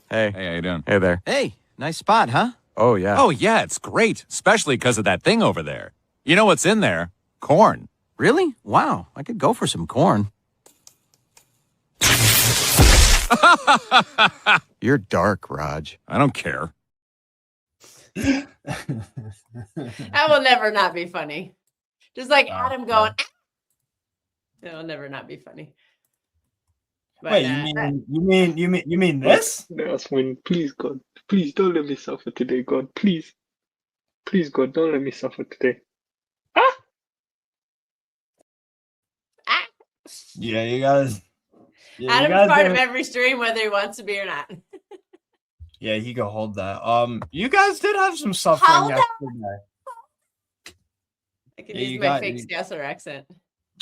Hey. Hey, how you doing? Hey there. Hey, nice spot, huh? Oh, yeah. Oh, yeah, it's great, especially because of that thing over there. You know what's in there? Corn. Really? Wow, I could go for some corn. You're dark, Raj. I don't care. That will never not be funny. Just like Adam going, "Ah!" It'll never not be funny. But, Wait, you mean this? That's when, please, God, please don't let me suffer today, God, please. Please, God, don't let me suffer today. Yeah, you guys. Yeah, Adam's part of every stream, whether he wants to be or not. Yeah, he can hold that. You guys did have some suffering yesterday. I can use my fake Scouser accent.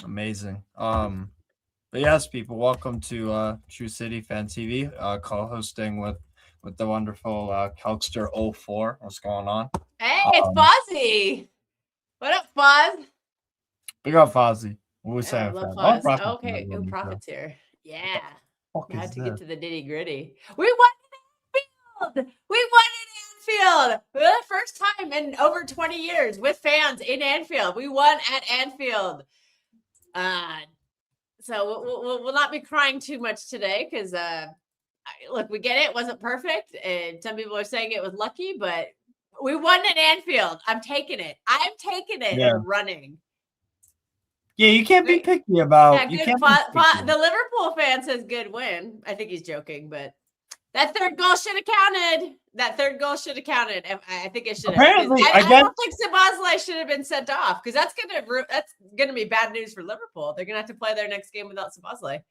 Amazing. But yes, people, welcome to True City Fan TV, co-hosting with the wonderful Kelkster04. What's going on? Hey, it's Fozzie. What up, Foz? Big up Fozzie. What was I saying? love Foz. Okay, good Prophet's here. Yeah. I had to get to the nitty gritty. We won in Anfield. We won in Anfield. For the first time in over 20 years with fans in Anfield. We won at Anfield. So we'll not be crying too much today because, look, we get it. It wasn't perfect. And some people are saying it was lucky, but we won at Anfield. I'm taking it. I'm taking it and running. Yeah, you can't be picky about. Yeah, the Liverpool fan says good win. I think he's joking, but that third goal should have counted. I think it should have. Apparently, I don't think Szoboszlai should have been sent off because that's gonna be bad news for Liverpool. They're gonna have to play their next game without Szoboszlai.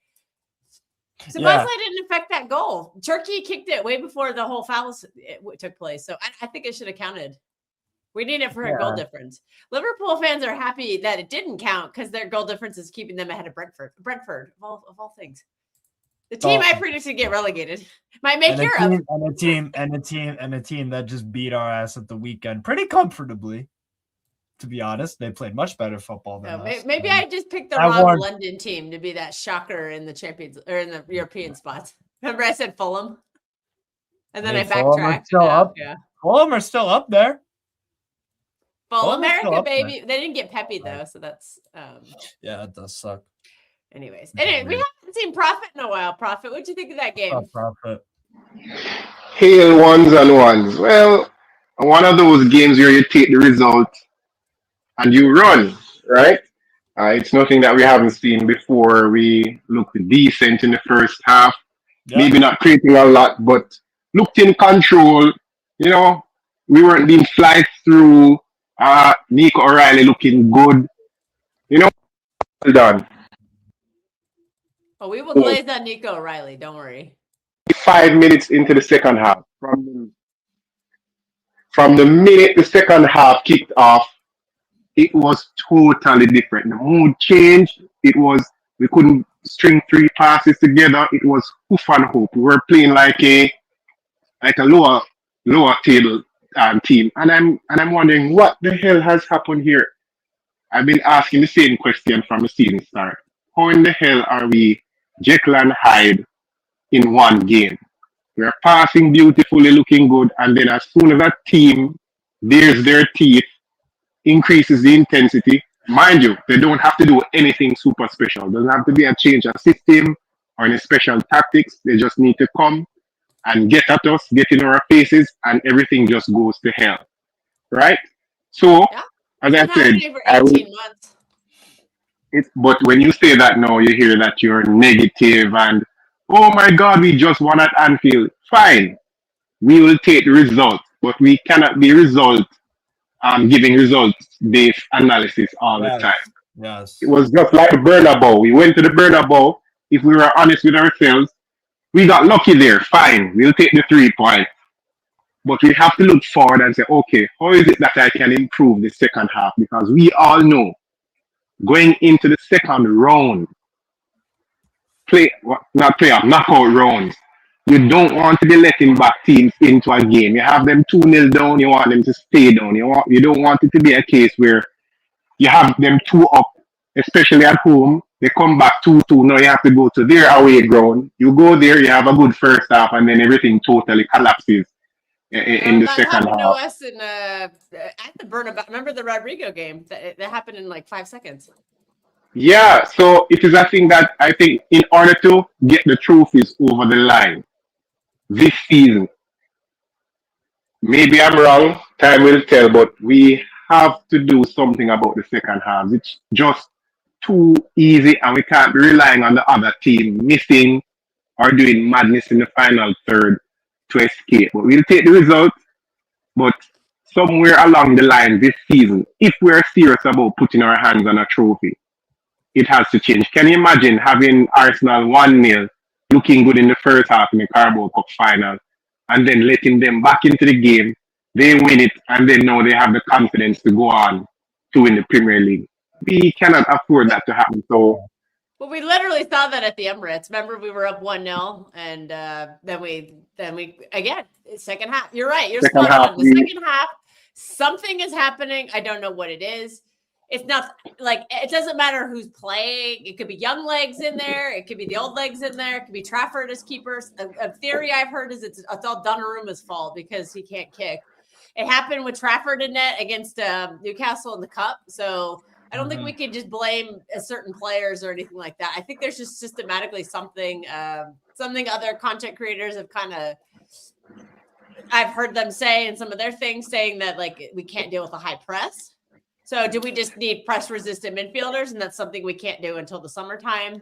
Szoboszlai didn't affect that goal. Turkey kicked it way before the whole foul took place, so I think it should have counted. We need it for a goal difference. Liverpool fans are happy that it didn't count because their goal difference is keeping them ahead of Brentford. Brentford, of all things. The team I predicted to get relegated might make Europe. And a team that just beat our ass at the weekend pretty comfortably. To be honest, they played much better football than us. Maybe I just picked the wrong London team to be that shocker in the Champions or in the European spots. Remember I said Fulham, and then I backtracked. Fulham are still up there. Full America, baby. They didn't get Pepe though, so that's yeah, it does suck. Anyways, we haven't seen Prophet in a while. Prophet, what'd you think of that game? Prophet. Hail ones and ones. Well, one of those games where you take the result and you run, right? It's nothing that we haven't seen before. We looked decent in the first half. Yeah. Maybe not creating a lot, but looked in control. You know, we weren't being flied through. Nico O'Reilly looking good. You know, well done. Oh, we will glaze on Nico O'Reilly. Don't worry. 5 minutes into the second half, from the minute the second half kicked off, it was totally different. The mood changed. We couldn't string 3 passes together. It was hoof and hope. We were playing like a lower table team, and I'm wondering what the hell has happened here. I've been asking the same question from the season start. How in the hell are we Jekyll and Hyde in one game? We are passing beautifully, looking good, and then as soon as that team bares their teeth, increases the intensity. Mind you, they don't have to do anything super special. Doesn't have to be a change of system or any special tactics. They just need to come and get at us, get in our faces, and everything just goes to hell. Right? So, as I said, but when you say that now, you hear that you're negative and, oh my God, we just won at Anfield. Fine. We will take the result, but we cannot be giving results-based analysis all the time. Yes. It was just like the Bernabeu. We went to the Bernabeu. If we were honest with ourselves, we got lucky there. Fine, we'll take the 3 points. But we have to look forward and say, okay, how is it that I can improve the second half? Because we all know, going into the second round, knockout rounds, you don't want to be letting back teams into a game. You have them 2-0 down, you want them to stay down. You don't want it to be a case where you have them 2 up especially at home. They come back 2-2. Now you have to go to their away ground. You go there, you have a good first half, and then everything totally collapses in the That second happened to half. us at the Bernabeu. Remember the Rodrigo game? That happened in like 5 seconds. Yeah, so it is a thing that I think in order to get the trophies over the line this season, maybe I'm wrong, time will tell, but we have to do something about the second half. It's just too easy, and we can't be relying on the other team missing or doing madness in the final third to escape. But we'll take the result. But somewhere along the line this season, if we're serious about putting our hands on a trophy, it has to change. Can you imagine having Arsenal 1-0 looking good in the first half in the Carabao Cup final and then letting them back into the game? They win it, and then now they have the confidence to go on to win the Premier League. We cannot afford that to happen. So, Well, we literally saw that at the Emirates. Remember, we were up 1-0, and then we again, second half. You're right. You're second spot half, on. The second half, something is happening. I don't know what it is. It's not like it doesn't matter who's playing. It could be young legs in there. It could be the old legs in there. It could be Trafford as keepers. A theory I've heard is it's all Donnarumma's fault because he can't kick. It happened with Trafford in net against Newcastle in the Cup. So I don't think we can just blame certain players or anything like that. I think there's just systematically something other content creators have kind of, I've heard them say in some of their things saying that like we can't deal with a high press. So do we just need press resistant midfielders? And that's something we can't do until the summertime.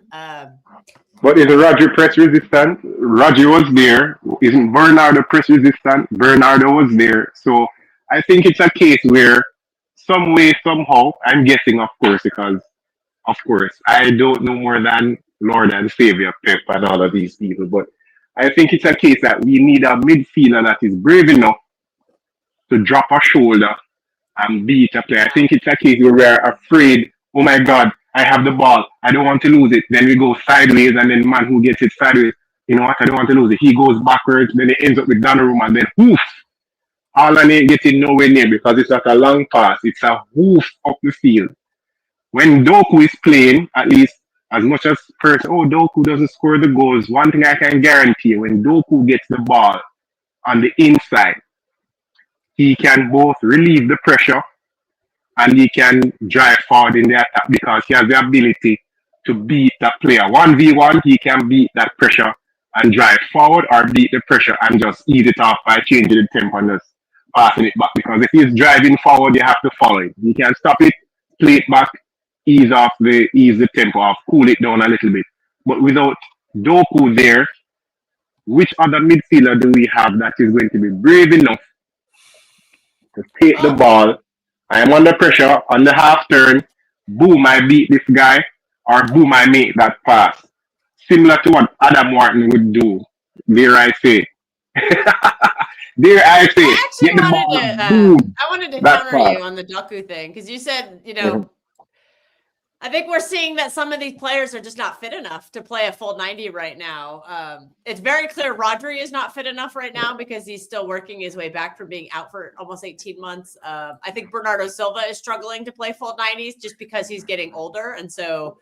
but is Roger press resistant? Roger was there. Isn't Bernardo press resistant? Bernardo was there. So I think it's a case where some way, somehow, I'm guessing, of course, because, of course, I don't know more than Lord and Savior Pep and all of these people, but I think it's a case that we need a midfielder that is brave enough to drop a shoulder and beat a player. I think it's a case where we're afraid, oh my God, I have the ball. I don't want to lose it. Then we go sideways, and then man who gets it sideways, you know what, I don't want to lose it. He goes backwards, then it ends up with Donnarumma, and then whoof, Haaland ain't getting nowhere near because it's not a long pass. It's a hoof up the field. When Doku is playing, at least as much as person, oh, Doku doesn't score the goals. One thing I can guarantee, when Doku gets the ball on the inside, he can both relieve the pressure and he can drive forward in the attack because he has the ability to beat that player. 1v1, he can beat that pressure and drive forward or beat the pressure and just ease it off by changing the tempo and just passing it back. Because if he's driving forward, you have to follow it. You can stop it, play it back, ease the tempo off, cool it down a little bit. But without Doku there, which other midfielder do we have that is going to be brave enough to take the ball? I am under pressure on the half turn. Boom, I beat this guy, or boom, I make that pass. Similar to what Adam Wharton would do. There I say. There I say. I actually Get the wanted ball, to. boom. I wanted to That's counter fast. you on the Doku thing because you said, I think we're seeing that some of these players are just not fit enough to play a full 90 right now. It's very clear Rodri is not fit enough right now because he's still working his way back from being out for almost 18 months. I think Bernardo Silva is struggling to play full 90s just because he's getting older. And so,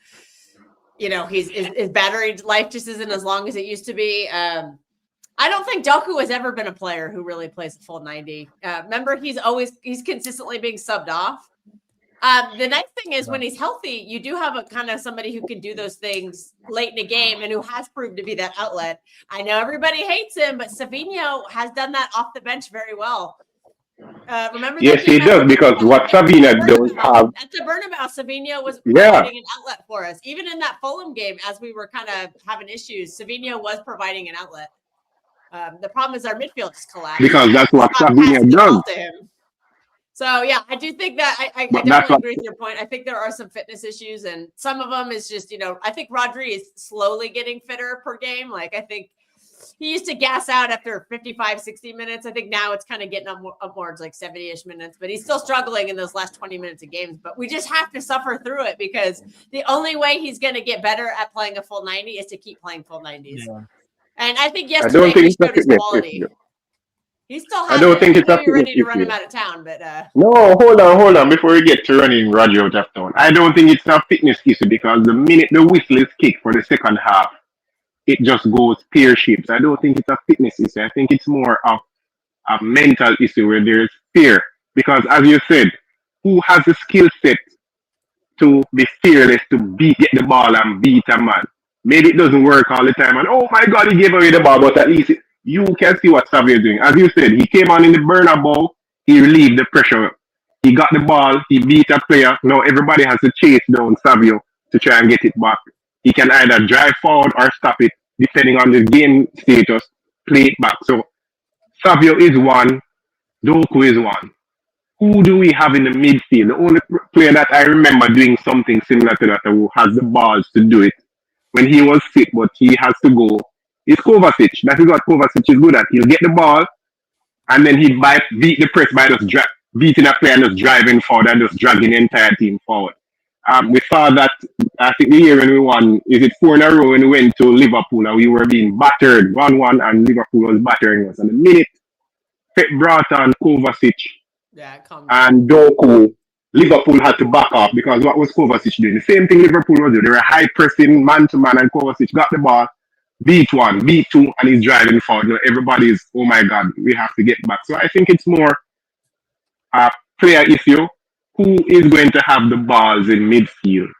his battery life just isn't as long as it used to be. I don't think Doku has ever been a player who really plays a full 90. Remember, he's consistently being subbed off. The nice thing is when he's healthy, you do have a kind of somebody who can do those things late in a game and who has proved to be that outlet. I know everybody hates him, but Savinho has done that off the bench very well. Remember? Yes, he does, because what Savinho does have. At the Bernabeu, Savinho was providing an outlet for us. Even in that Fulham game, as we were kind of having issues, Savinho was providing an outlet. The problem is our midfield just collapsed. Because that's what Savinho does. So, yeah, I do think that I definitely agree with your point. I think there are some fitness issues, and some of them is just, I think Rodri is slowly getting fitter per game. Like, I think he used to gas out after 55, 60 minutes. I think now it's kind of getting upwards like 70-ish minutes, but he's still struggling in those last 20 minutes of games. But we just have to suffer through it because the only way he's going to get better at playing a full 90 is to keep playing full 90s. Yeah. And I think yesterday he showed his quality. He still I has don't it. think I it's know a you're fitness ready to run him issue. out of town, but No, hold on. Before we get to running Roger out of town, I don't think it's a fitness issue because the minute the whistle is kicked for the second half, it just goes pear shaped. I don't think it's a fitness issue. I think it's more of a mental issue where there's fear. Because as you said, who has the skill set to be fearless, to get the ball and beat a man? Maybe it doesn't work all the time. And oh my God, he gave away the ball, but at least you can see what Xavier is doing. As you said, he came on in the burner ball, he relieved the pressure. He got the ball, he beat a player. Now everybody has to chase down Savio to try and get it back. He can either drive forward or stop it, depending on the game status, play it back. So Savio is one, Doku is one. Who do we have in the midfield? The only player that I remember doing something similar to that who has the balls to do it when he was fit, but he has to go is Kovacic. That is what Kovacic is good at. He'll get the ball and then he'd beat the press by just beating a player and just driving forward and just dragging the entire team forward. We saw that I think the year when we won, is it 4 in a row when we went to Liverpool and we were being battered 1-1 and Liverpool was battering us. And the minute Pep brought on Kovacic yeah, and Doku, Liverpool had to back off because what was Kovacic doing? The same thing Liverpool was doing. They were high pressing man to man, and Kovacic got the ball, beat one, beat two, and he's driving forward. You know, everybody's, oh my God, we have to get back. So I think it's more a player issue. Who is going to have the balls in midfield?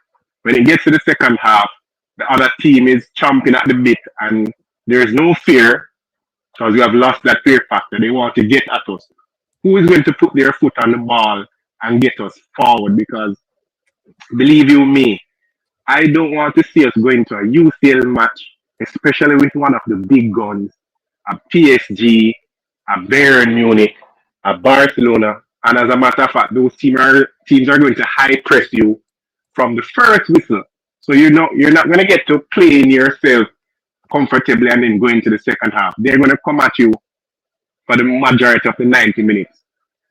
When it gets to the second half, the other team is chomping at the bit, and there's no fear because we have lost that fear factor. They want to get at us. Who is going to put their foot on the ball and get us forward? Because believe you me, I don't want to see us going to a UCL match, especially with one of the big guns, a PSG, a Bayern Munich, a Barcelona, and as a matter of fact, those teams are going to high press you from the first whistle. So you're not going to get to play in yourself comfortably and then go into the second half. They're going to come at you for the majority of the 90 minutes.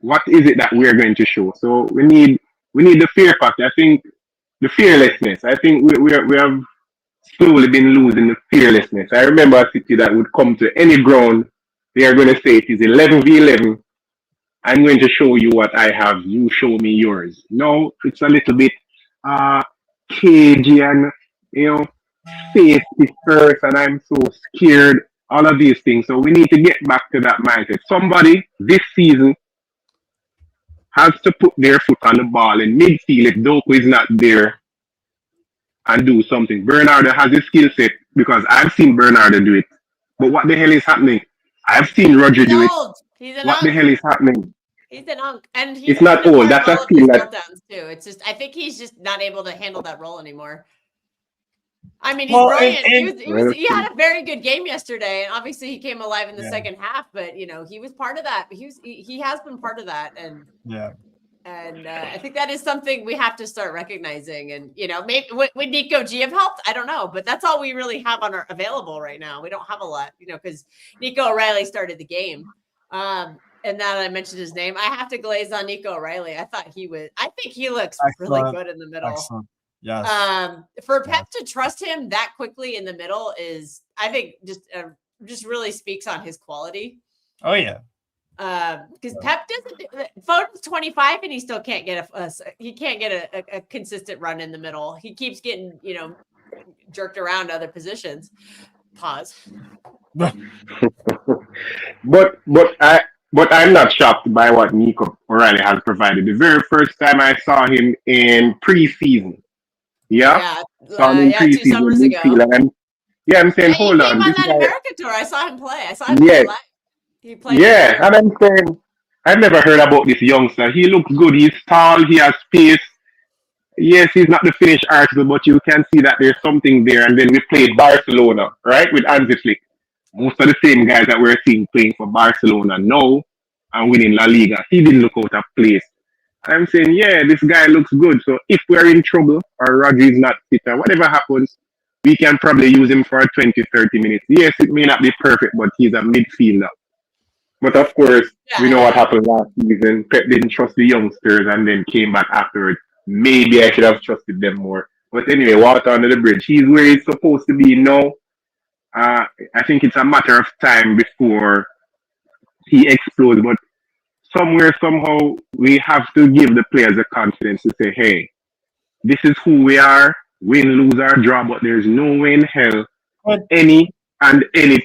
What is it that we're going to show? So we need the fear factor. I think the fearlessness. I think we have slowly been losing the fearlessness. I remember a city that would come to any ground. They are going to say it is 11v11. I'm going to show you what I have. You show me yours. No, it's a little bit uh cagey and you know safety first, and I'm so scared. All of these things. So we need to get back to that mindset. Somebody this season has to put their foot on the ball in midfield if Doku is not there and do something. Bernardo has a skill set because I've seen Bernardo do it. But what the hell is happening? I've seen Roger do it. old. He's an What the unk. hell is happening? He's an unk, and he's It's not old. That's a all of skill his that meltdowns too. It's just I think he's just not able to handle that role anymore. I mean, he's Well, brilliant. and- He had a very good game yesterday, and obviously he came alive in the second half. But he was part of that. He has been part of that, and yeah. And I think that is something we have to start recognizing. And, maybe would Nico G have helped? I don't know. But that's all we really have on our available right now. We don't have a lot, because Nico O'Reilly started the game. And now that I mentioned his name, I have to glaze on Nico O'Reilly. I think he looks really good in the middle. Excellent. Yes. For Pep to trust him that quickly in the middle is, I think, just really speaks on his quality. Oh, yeah. Because Pep doesn't. Foden's 25 and he still can't get a consistent run in the middle. He keeps getting jerked around to other positions. Pause. but I'm not shocked by what Nico O'Reilly has provided. The very first time I saw him in preseason, saw him in preseason 2 summers ago. I'm saying, hold on, He came on that America tour. I saw him play. Play live. He played. Yeah, and I'm saying, I've never heard about this youngster. He looks good. He's tall. He has pace. Yes, he's not the finished article, but you can see that there's something there. And then we played Barcelona, right, with Hansi Flick. Most of the same guys that we're seeing playing for Barcelona now and winning La Liga. He didn't look out of place. I'm saying, this guy looks good. So if we're in trouble or Rodri's not fit or whatever happens, we can probably use him for 20, 30 minutes. Yes, it may not be perfect, but he's a midfielder. But of course, we know what happened last season. Pep didn't trust the youngsters and then came back afterwards. Maybe I should have trusted them more. But anyway, water under the bridge. He's where he's supposed to be now. I think it's a matter of time before he explodes. But somewhere, somehow, we have to give the players the confidence to say, hey, this is who we are, win, lose, or draw, but there's no way in hell But any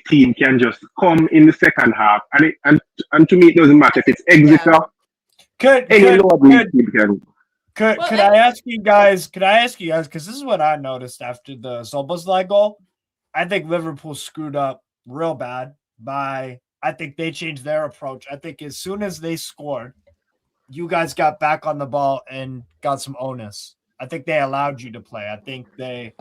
team can just come in the second half. And to me, it doesn't matter if it's Exeter, any lower league team can. Could I ask you guys? Because this is what I noticed after the Szoboszlai goal. I think Liverpool screwed up real bad by. I think they changed their approach. I think as soon as they scored, you guys got back on the ball and got some onus. I think they allowed you to play. I think they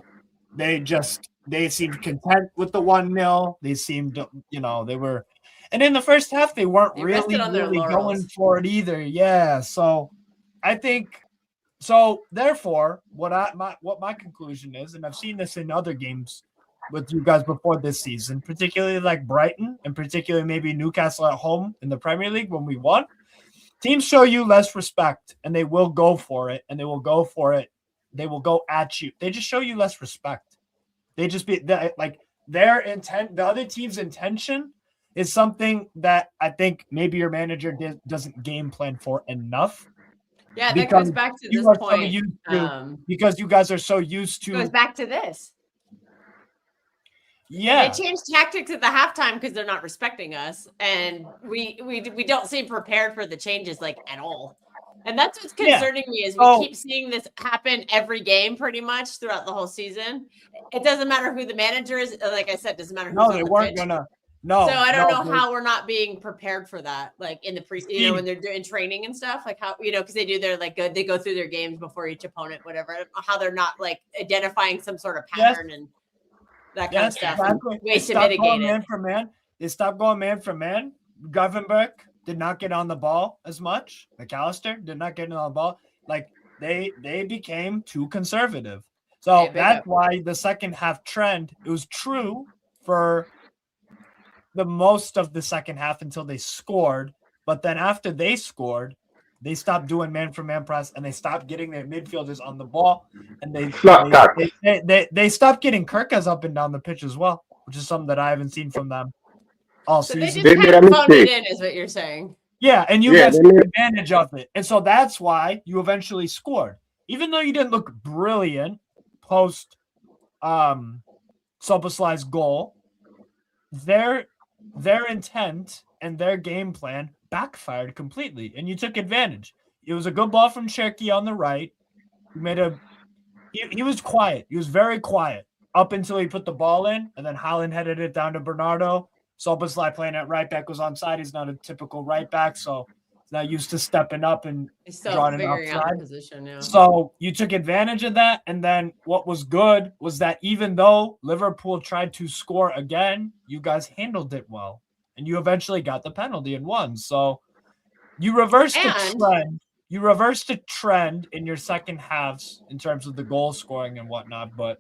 seemed content with the 1-0. They seemed, they were, and in the first half they weren't really going for it either. Yeah, so I think. So therefore, what my conclusion is, and I've seen this in other games with you guys before this season, particularly like Brighton and particularly maybe Newcastle at home in the Premier League when we won, teams show you less respect and they will go for it and they will go for it. They will go at you. They just show you less respect. They just like their intent, the other team's intention is something that I think maybe your manager doesn't game plan for enough. Yeah, that goes back to this point. Because you guys are so used to. Goes back to this. Yeah, they changed tactics at the halftime because they're not respecting us, and we don't seem prepared for the changes like at all. And that's what's concerning me is we keep seeing this happen every game pretty much throughout the whole season. It doesn't matter who the manager is. Like I said, it doesn't matter who's on the pitch. No. So I don't know how we're not being prepared for that, like in the when they're doing training and stuff, like how, because they do their they go through their games before each opponent, whatever, how they're not like identifying some sort of pattern and that kind of stuff. Exactly. Ways to mitigate it. Man for man. They stopped going man for man. Gravenberch did not get on the ball as much. McAllister did not get on the ball. Like they became too conservative. So that's why the second half trend, it was true for the most of the second half until they scored. But then after they scored, they stopped doing man-for-man press and they stopped getting their midfielders on the ball. And they stopped getting Kirkas up and down the pitch as well, which is something that I haven't seen from them all season. They just kind of phoned it in, is what you're saying. Yeah, and you guys took advantage of it. And so that's why you eventually scored. Even though you didn't look brilliant post Szoboszlai's goal, their intent and their game plan backfired completely, and you took advantage. It was a good ball from Cherky on the right. He was quiet. He was very quiet up until he put the ball in, and then Haaland headed it down to Bernardo. Szoboszlai playing at right back was onside. He's not a typical right back, so he's not used to stepping up and drawing it outside. Position, yeah. So you took advantage of that, and then what was good was that even though Liverpool tried to score again, you guys handled it well, and you eventually got the penalty and won. So you reversed the trend. You reversed the trend in your second halves in terms of the goal scoring and whatnot, but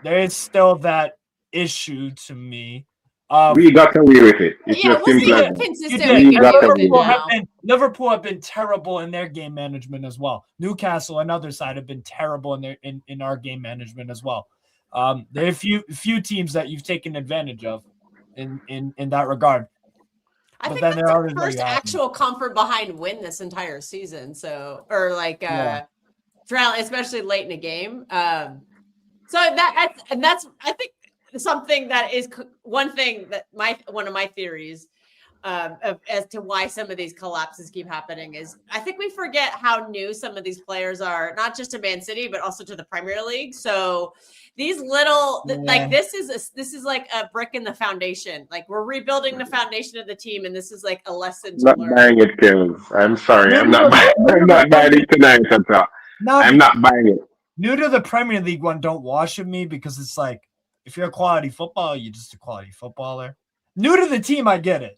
there is still that issue to me. We got away with it. It's just Liverpool have been terrible in their game management as well. Newcastle, on the other side, have been terrible in our game management as well. There are a few teams that you've taken advantage of in that regard. I think that's the first actual comfort behind win this entire season. So, or especially late in a game. That's I think something that is one thing that one of my theories as to why some of these collapses keep happening is I think we forget how new some of these players are, not just to Man City, but also to the Premier League. So these little, this is like a brick in the foundation. Like we're rebuilding the foundation of the team, and this is like a lesson to learn. Buying it, Kevin. I'm sorry. I'm not buying it tonight at all. I'm not buying it. New to the Premier League one, don't wash with me because it's like, if you're a quality footballer, you're just a quality footballer. New to the team, I get it.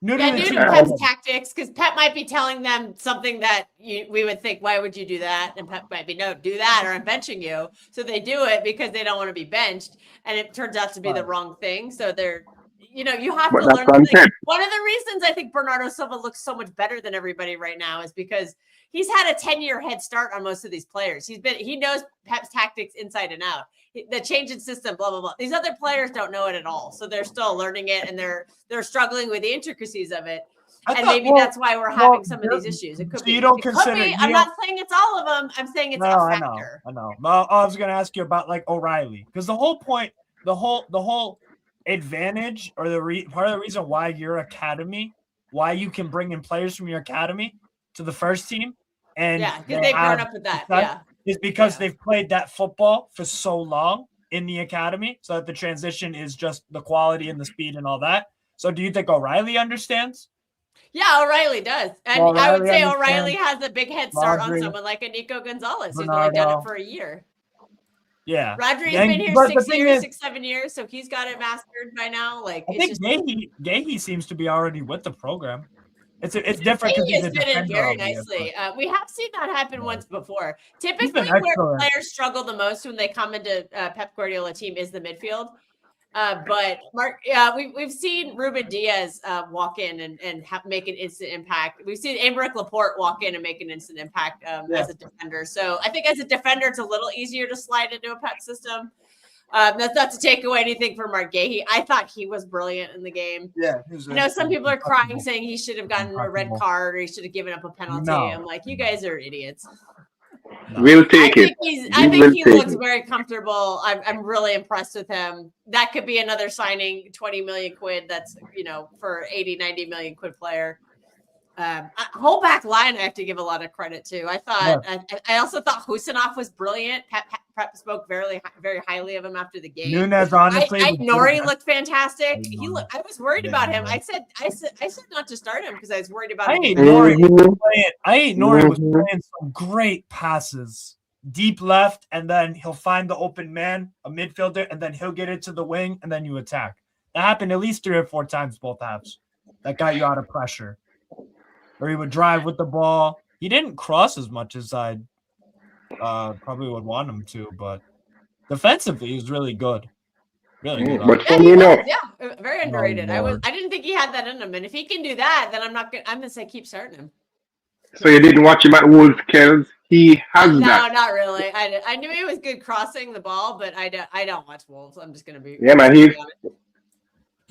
New to Pep's tactics, because Pep might be telling them something that we would think, why would you do that? And Pep might be, no, do that or I'm benching you. So they do it because they don't want to be benched. And it turns out to be the wrong thing. So they're, you know, you have But to that's learn. Like, content. one of the reasons I think Bernardo Silva looks so much better than everybody right now is because he's had a 10-year head start on most of these players. He knows Pep's tactics inside and out. The change in system, blah blah blah. These other players don't know it at all, so they're still learning it and they're struggling with the intricacies of it. And maybe that's why we're having some of these issues. It could so be. you don't It could consider. be. I'm not saying it's all of them. I'm saying it's a factor. I know. I was gonna ask you about like O'Reilly, because the whole point, the whole advantage, or part of the reason why your academy, why you can bring in players from your academy to the first team, and because they've grown up with that. Is because they've played that football for so long in the academy, so that the transition is just the quality and the speed and all that. So, do you think O'Reilly understands? Yeah, O'Reilly does. And I would say O'Reilly has a big head start on someone like a Nico Gonzalez, who's only done it for a year. Yeah. Rodri's been here 6-7 years, so he's got it mastered by now. Like, I think Gahey seems to be already with the program. It's different because he's fit in very nicely. We have seen that happen once before. Typically, where players struggle the most when they come into Pep Guardiola team is the midfield. But Mark, we've seen Ruben Diaz walk in and make an instant impact. We've seen Aymeric Laporte walk in and make an instant impact as a defender. So I think as a defender, it's a little easier to slide into a Pep system. That's not to take away anything from Mark Gahey. I thought he was brilliant in the game. Yeah, you know, some people are crying saying he should have gotten a red card or he should have given up a penalty. I'm like, you guys are idiots. We'll take it. I think he looks very comfortable. I'm really impressed with him. That could be another signing, 20 million quid. That's, you know, for 80, 90 million quid player. Whole back line, I have to give a lot of credit to. I also thought Husinov was brilliant. Pep spoke very, very highly of him after the game. Nunez, honestly, Nori looked fantastic. I was worried about him. I said not to start him because I was worried about him. Nori was playing some great passes, deep left, and then he'll find the open man, a midfielder, and then he'll get it to the wing, and then you attack. That happened at least 3 or 4 times both halves. That got you out of pressure. Or he would drive with the ball. He didn't cross as much as I probably would want him to, but defensively he was really good. Really good. But funny enough, very underrated. I didn't think he had that in him, and if he can do that, then I'm gonna say keep starting him. So you didn't watch him at Wolves, Kells? He has that. No, not really. I knew he was good crossing the ball, but I don't watch Wolves. I'm just gonna be. Yeah, man.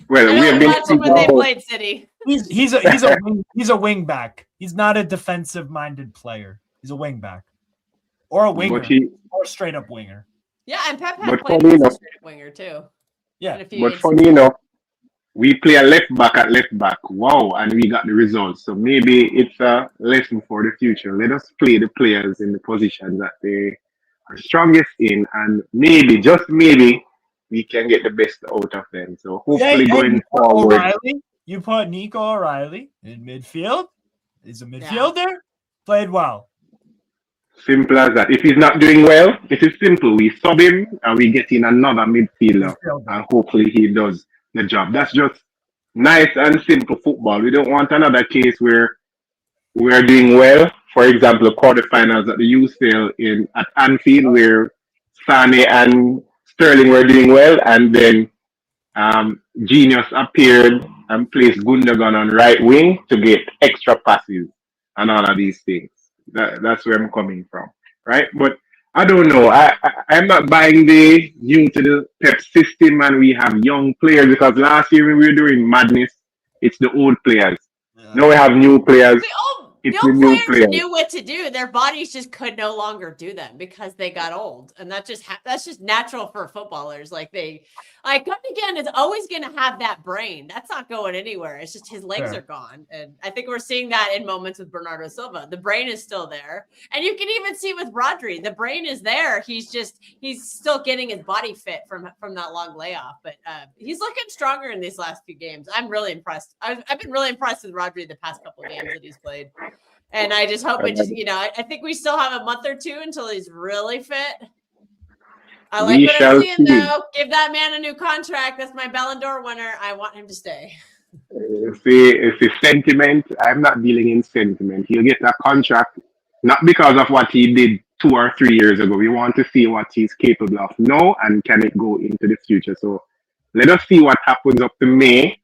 Well, we have been watching when they played City. He's a wing back. He's not a defensive minded player. He's a wing back. Or a winger. Or a straight up winger. Yeah, and Pep had played as a straight up winger too. Yeah. But funny enough, we play a left back at left back. Wow, and we got the results. So maybe it's a lesson for the future. Let us play the players in the positions that they are strongest in, and maybe, just maybe, we can get the best out of them. So hopefully going forward. You put Nico O'Reilly in midfield. He's a midfielder. Played well. Simple as that. If he's not doing well, it is simple. We sub him and we get in another midfielder. And hopefully he does the job. That's just nice and simple football. We don't want another case where we are doing well. For example, quarterfinals at the UCL at Anfield, where Sane and Sterling were doing well, and then Genius appeared and placed Gundogan on right wing to get extra passes and all of these things. That's where I'm coming from, right? But I don't know. I'm not buying the new to the Pep system, and we have young players, because last year when we were doing madness, it's the old players. Yeah. Now we have new players. The old players knew what to do. Their bodies just could no longer do them because they got old, and that's just natural for footballers. Gundogan is always going to have that brain. That's not going anywhere. It's just his legs are gone, and I think we're seeing that in moments with Bernardo Silva. The brain is still there, and you can even see with Rodri, the brain is there. He's still getting his body fit from that long layoff, but he's looking stronger in these last few games. I'm really impressed. I've been really impressed with Rodri the past couple of games that he's played. And I just hope I think we still have a month or two until he's really fit. I like what I'm seeing, though. Give that man a new contract. That's my Ballon d'Or winner. I want him to stay. It's a sentiment. I'm not dealing in sentiment. He'll get a contract, not because of what he did 2 or 3 years ago. We want to see what he's capable of now, and can it go into the future. So Let us see what happens up to May,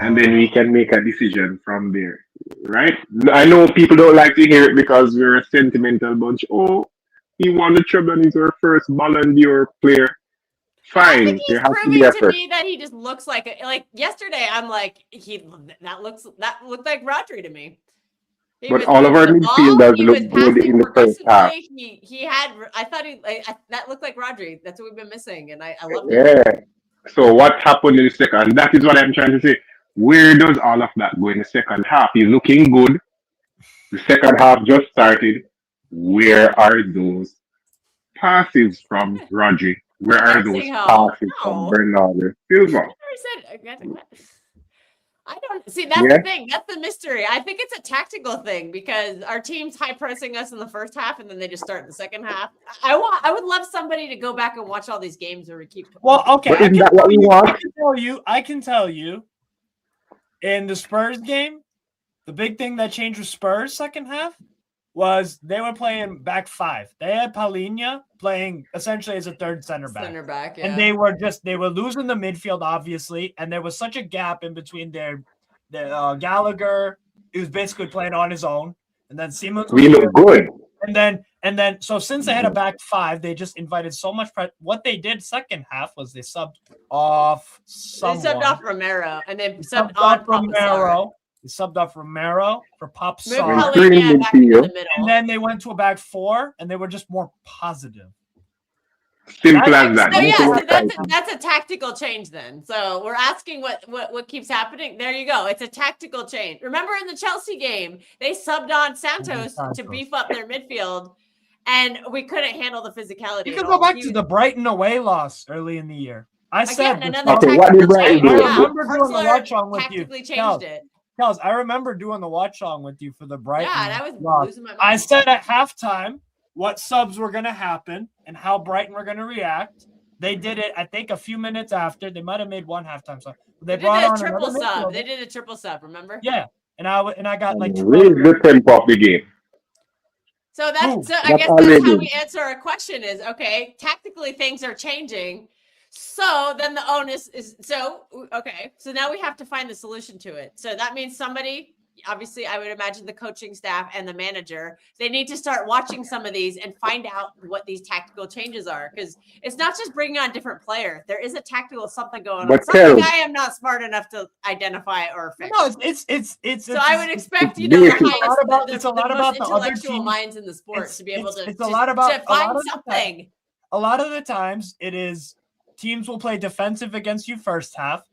and then we can make a decision from there. Right? I know people don't like to hear it because we're a sentimental bunch. Oh, he won the treble and he's our first Ballon d'Or player. I think Fine, he's there has to be proving to effort. me that he just looks like yesterday. I'm like that looked like Rodri to me. He But was all of our moving the ball. midfielders He was look good passing in the first half. progressively. He had. I thought that looked like Rodri. That's what we've been missing, and I loved it. Yeah. So what happened in the second? That is what I'm trying to say. Where does all of that go in the second half? He's looking good. The second half just started. Where are those passes from Rodri? Where are those Nursing home. passes from No. Bernardo Silva? I don't see. That's Yeah. the thing. That's the mystery. I think it's a tactical thing because our team's high pressing us in the first half, and then they just start in the second half. I would love somebody to go back and watch all these games where we keep. Well, okay. But isn't that what we want? I can tell you. In the Spurs game, the big thing that changed with Spurs second half was they were playing back five. They had Paulinho playing essentially as a third center back. Yeah. And they were losing the midfield, obviously, and there was such a gap in between their Gallagher, who was basically playing on his own, and then Simmons. We look good. And then so since they had a back five, they just invited so much pressure. What they did second half was they subbed off someone. They subbed off Romero, and they subbed off on Romero. They subbed off Romero for Pop Moved Sar. Paulinho back into the middle. And then they went to a back four, and they were just more positive. Simple as that. So yeah, so that's a tactical change then. So we're asking what keeps happening. There you go. It's a tactical change. Remember in the Chelsea game, they subbed on Santos to beef up their midfield, and we couldn't handle the phicality. You can go back to the Brighton away loss early in the year. I said another tactical change. I remember doing the watch on with you. Tactically changed it. Kels, I remember doing the watch on with you for the Brighton. Yeah, and I was loss. losing my mind. I said at halftime what subs were going to happen and how Brighton were going to react. They did it, I think, a few minutes after. They might have made one halftime sub. They brought on a triple another sub. midfielder. They did a triple sub. Remember? Yeah, and I got like raise the tempo of the game. So I guess that's how we answer our question is okay. Tactically, things are changing. So then the onus is okay. So now we have to find the solution to it. So that means somebody, obviously, I would imagine the coaching staff and the manager, they need to start watching some of these and find out what these tactical changes are. Because it's not just bringing on different players. There is a tactical something going on. Something I am not smart enough to identify or fix. No, it's. So I would expect the most intellectual minds in the sport to be able to. It's a lot about to find something. A lot of the times, it is teams will play defensive against you first half.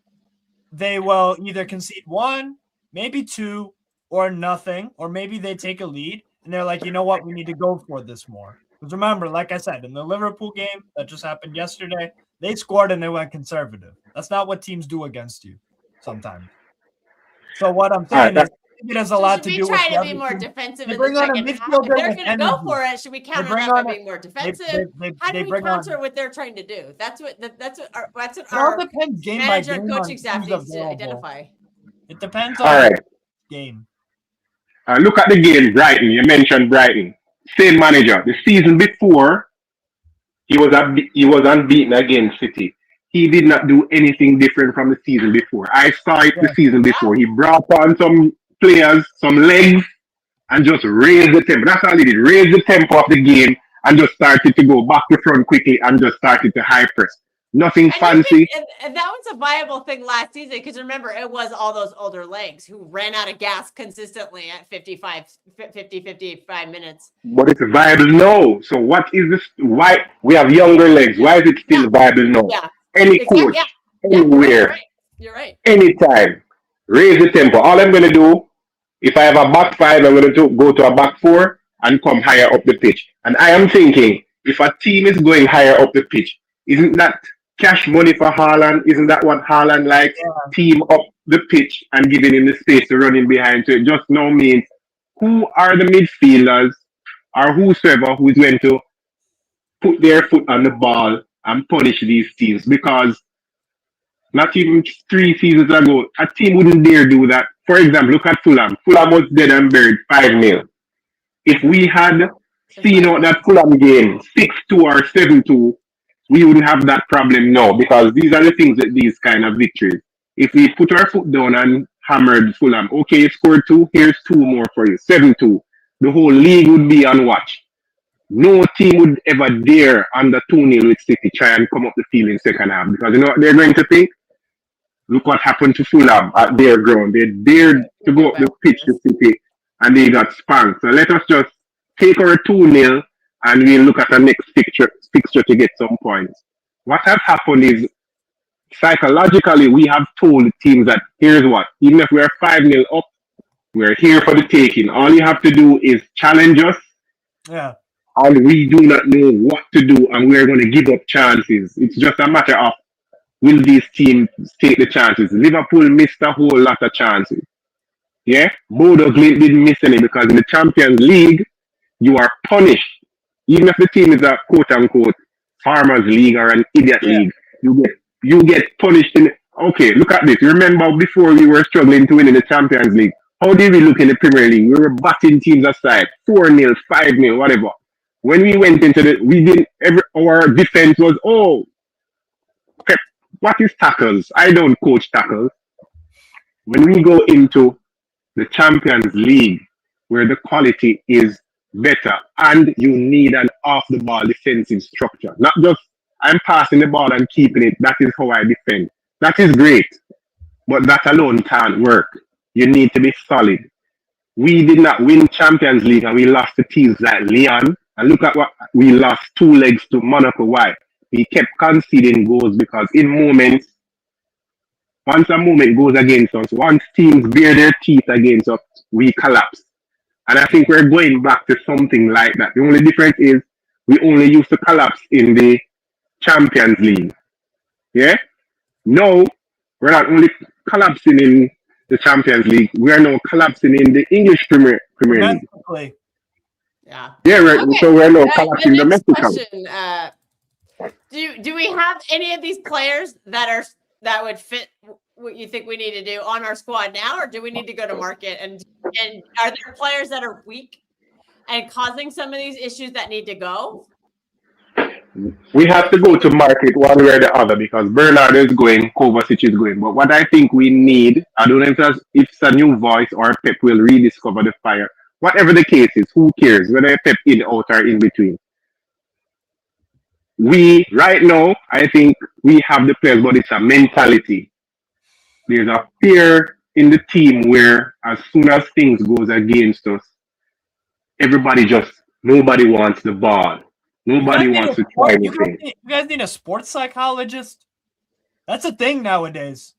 They will either concede one, maybe two, or nothing, or maybe they take a lead and they're like, you know what, we need to go for this more. Because remember, like I said, in the Liverpool game that just happened yesterday, they scored and they went conservative. That's not what teams do against you sometimes. So what I'm saying is, it has a lot to do with. Should we try to be more defensive in the second half? If they're going to go for it, should we counter that by being more defensive? How do we counter what they're trying to do? That's what our manager and coaching staff needs to identify. It depends on the game. Look at the game, Brighton. You mentioned Brighton. Same manager. The season before, he was unbeaten against City. He did not do anything different from the season before. I saw it the season before. He brought on some players, some legs, and just raised the tempo. That's all he did. Raise the tempo of the game and just started to go back to front quickly and just started to high press. Nothing fancy. And that was a viable thing last season because remember, it was all those older legs who ran out of gas consistently at 55 minutes. But it's viable now. So what is this? Why we have younger legs? Why is it still viable now? Yeah. Any coach, anywhere, you're right. Anytime, raise the tempo. All I'm going to do, if I have a back five, I'm going to go to a back four and come higher up the pitch. And I am thinking, if a team is going higher up the pitch, isn't that cash money for Haaland? Isn't that what Haaland likes? Yeah. Team up the pitch and giving him the space to run in behind. So it just now means who are the midfielders or whosoever who's going to put their foot on the ball and punish these teams, because not even 3 seasons ago, a team wouldn't dare do that. For example, look at Fulham. Fulham was dead and buried 5-0. If we had seen out that Fulham game 6-2 or 7-2, we wouldn't have that problem now because these are the things that these kind of victories. If we put our foot down and hammered Fulham, okay, you scored two, here's two more for you, 7-2. The whole league would be on watch. No team would ever dare under 2-0 with City try and come up the field in second half because you know what they're going to think? Look what happened to Fulham at their ground. They dared to go up the pitch to City and they got spanked. So let us just take our 2-0 and we'll look at the next fixture to get some points. What has happened is psychologically we have told teams that here's what, even if we're 5-0 up, we're here for the taking. All you have to do is challenge us. Yeah. And we do not know what to do and we're going to give up chances. It's just a matter of will these teams take the chances? Liverpool missed a whole lot of chances. Yeah? Bodo Glimt didn't miss any because in the Champions League, you are punished. Even if the team is a quote-unquote farmers league or an idiot league, you get punished. Okay, look at this. You remember before we were struggling to win in the Champions League, how did we look in the Premier League? We were batting teams aside, 4-0, 5-0, whatever. When we went into our defense was, Pep, what is tackles? I don't coach tackles. When we go into the Champions League, where the quality is better, and you need an off-the-ball defensive structure, not just I'm passing the ball and keeping it. That is how I defend. That is great, but that alone can't work. You need to be solid. We did not win Champions League, and we lost to teams like Lyon. And look at what we lost 2 legs to Monaco. Why? We kept conceding goals because in moments, once a moment goes against us, once teams bare their teeth against us, we collapse. And I think we're going back to something like that. The only difference is we only used to collapse in the Champions League. Yeah? No, we're not only collapsing in the Champions League, we are now collapsing in the English Premier League. Yeah. Yeah, Okay. so we're now collapsing domestically. Do we have any of these players that would fit what you think we need to do on our squad now, or do we need to go to market? And are there players that are weak and causing some of these issues that need to go? We have to go to market one way or the other because Bernardo is going, Kovacic is going. But what I think we need, I don't know if it's a new voice or Pep will rediscover the fire. Whatever the case is, who cares? Whether Pep in, out, or in between. Right now, I think we have the players, but it's a mentality. There's a fear in the team where as soon as things goes against us, nobody wants the ball. Nobody wants to try anything. You guys need a sports psychologist? That's a thing nowadays.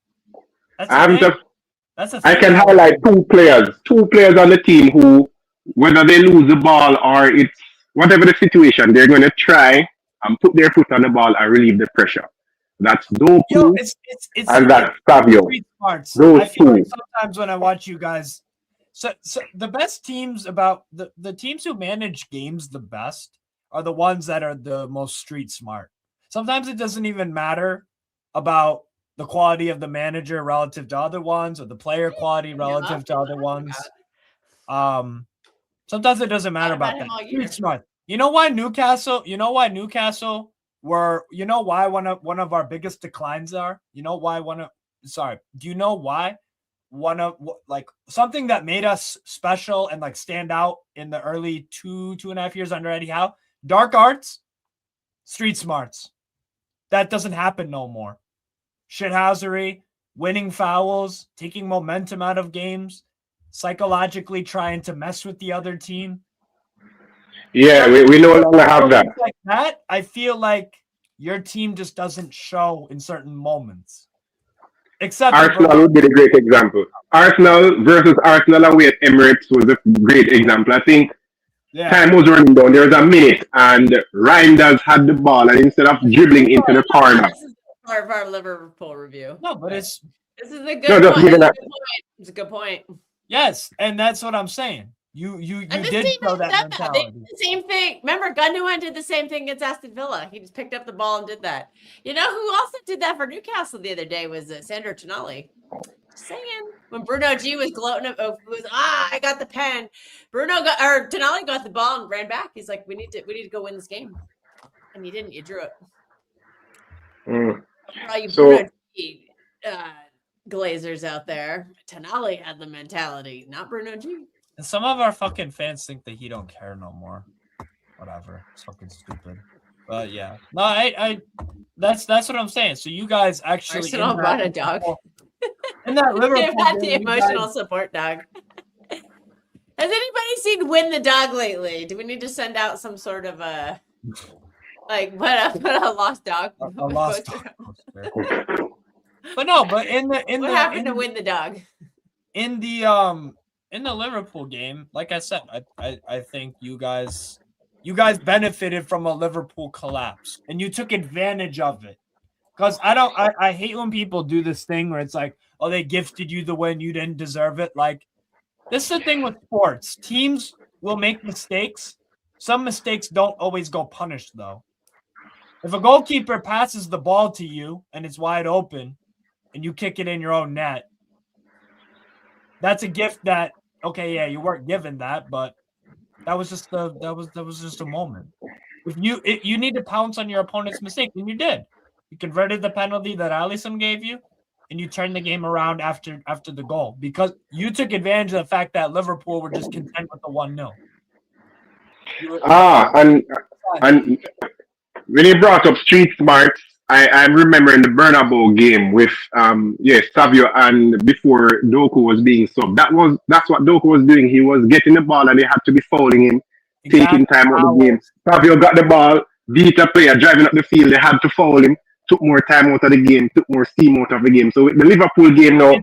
That's a thing. I can highlight two players on the team who, whether they lose the ball or it's whatever the situation, they're going to try and put their foot on the ball and relieve the pressure. That's Doku and that's Savio. I feel like sometimes when I watch you guys, so the best teams about the teams who manage games the best are the ones that are the most street smart. Sometimes it doesn't even matter about the quality of the manager relative to other ones or the player quality relative to other ones. Sometimes it doesn't matter about that. Street smart. You know why Newcastle were, why one of our biggest declines are? Do you know why one of like something that made us special and like stand out in the early 2.5 years under Eddie Howe? Dark arts, street smarts. That doesn't happen no more. Shithousery, winning fouls, taking momentum out of games, psychologically trying to mess with the other team. Yeah, we no longer have that. Like that, I feel like your team just doesn't show in certain moments. Except Arsenal would be the great example. Arsenal versus Arsenal away at Emirates was a great example. I think time was running down. There was a minute, and Reinders had the ball, and instead of dribbling into the corner. This is part of our Liverpool review. No, but this is a good point. It's a good point. Yes, and that's what I'm saying. You did show that mentality. They did the same thing. Remember, Gundogan did the same thing against Aston Villa. He just picked up the ball and did that. You know who also did that for Newcastle the other day was Sandro Tonali. Saying when Bruno G was gloating, I got the pen. Tonali got the ball and ran back. He's like, we need to go win this game, and you didn't. You drew it. Mm. For all you So Bruno G Glazers out there, Tonali had the mentality, not Bruno G. And some of our fucking fans think that he don't care no more. Whatever. It's fucking stupid. But yeah. No, I that's what I'm saying. So you guys actually Arsenal brought a dog. in that They've Liverpool got the game, you emotional guys- support dog. Has anybody seen Win the Dog lately? Do we need to send out some sort of a like put a lost dog? a lost poster? dog. But no, but What happened to Win the Dog? in the Liverpool game, like I said, I think you guys benefited from a Liverpool collapse and you took advantage of it. Because I hate when people do this thing where it's like, oh, they gifted you the win, you didn't deserve it. Like, this is the thing with sports. Teams will make mistakes. Some mistakes don't always go punished, though. If a goalkeeper passes the ball to you and it's wide open and you kick it in your own net, that's a gift that, okay, yeah, you weren't given that, but that was just a moment. If you need to pounce on your opponent's mistake, and you did. You converted the penalty that Alisson gave you, and you turned the game around after the goal because you took advantage of the fact that Liverpool were just content with the 1-0. And when you brought up street smarts, I'm remembering the Bernabeu game with Savio, and before Doku was being subbed. That's what Doku was doing. He was getting the ball and they had to be fouling him, taking time out of the game. Savio got the ball, beat a player driving up the field. They had to foul him, took more time out of the game, took more steam out of the game. So with the Liverpool game now,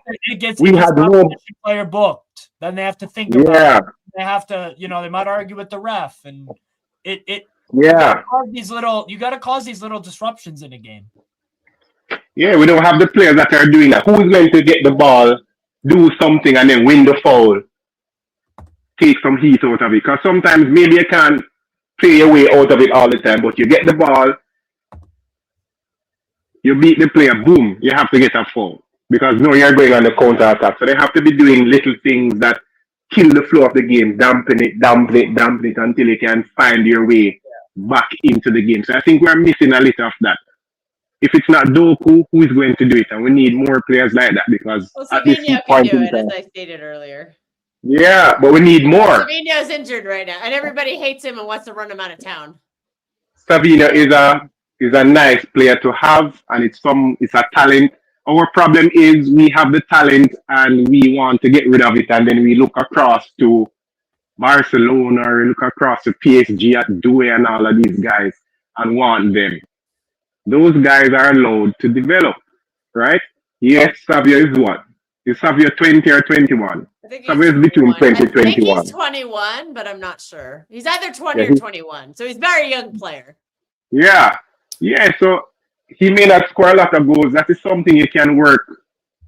we had no player booked. Then they have to think about it. They have to, they might argue with the ref, and it. Yeah. You got to cause these little disruptions in a game. Yeah, we don't have the players that are doing that. Who is meant to get the ball, do something, and then win the foul? Take some heat out of it. Because sometimes maybe you can't play your way out of it all the time, but you get the ball, you beat the player, boom, you have to get a foul. Because now you're going on the counter attack. So they have to be doing little things that kill the flow of the game, dampen it until you can find your way back into the game. So I think we're missing a little of that. If it's not Doku, who is going to do it? And we need more players like that because at this point can do it, as I stated earlier. Yeah, but we need more. Savinho's injured right now, and everybody hates him and wants to run him out of town. Savinho is a nice player to have, and it's a talent. Our problem is we have the talent and we want to get rid of it, and then we look across to Barcelona or look across to PSG at Doué and all of these guys and want them. Those guys are allowed to develop, right? Yes, Savio is what? Is Savio 20 or 21? Savio is between 20 and 21. I think he's 21, but I'm not sure. He's either 20 or 21, so he's a very young player. Yeah, so he may not score a lot of goals. That is something you can work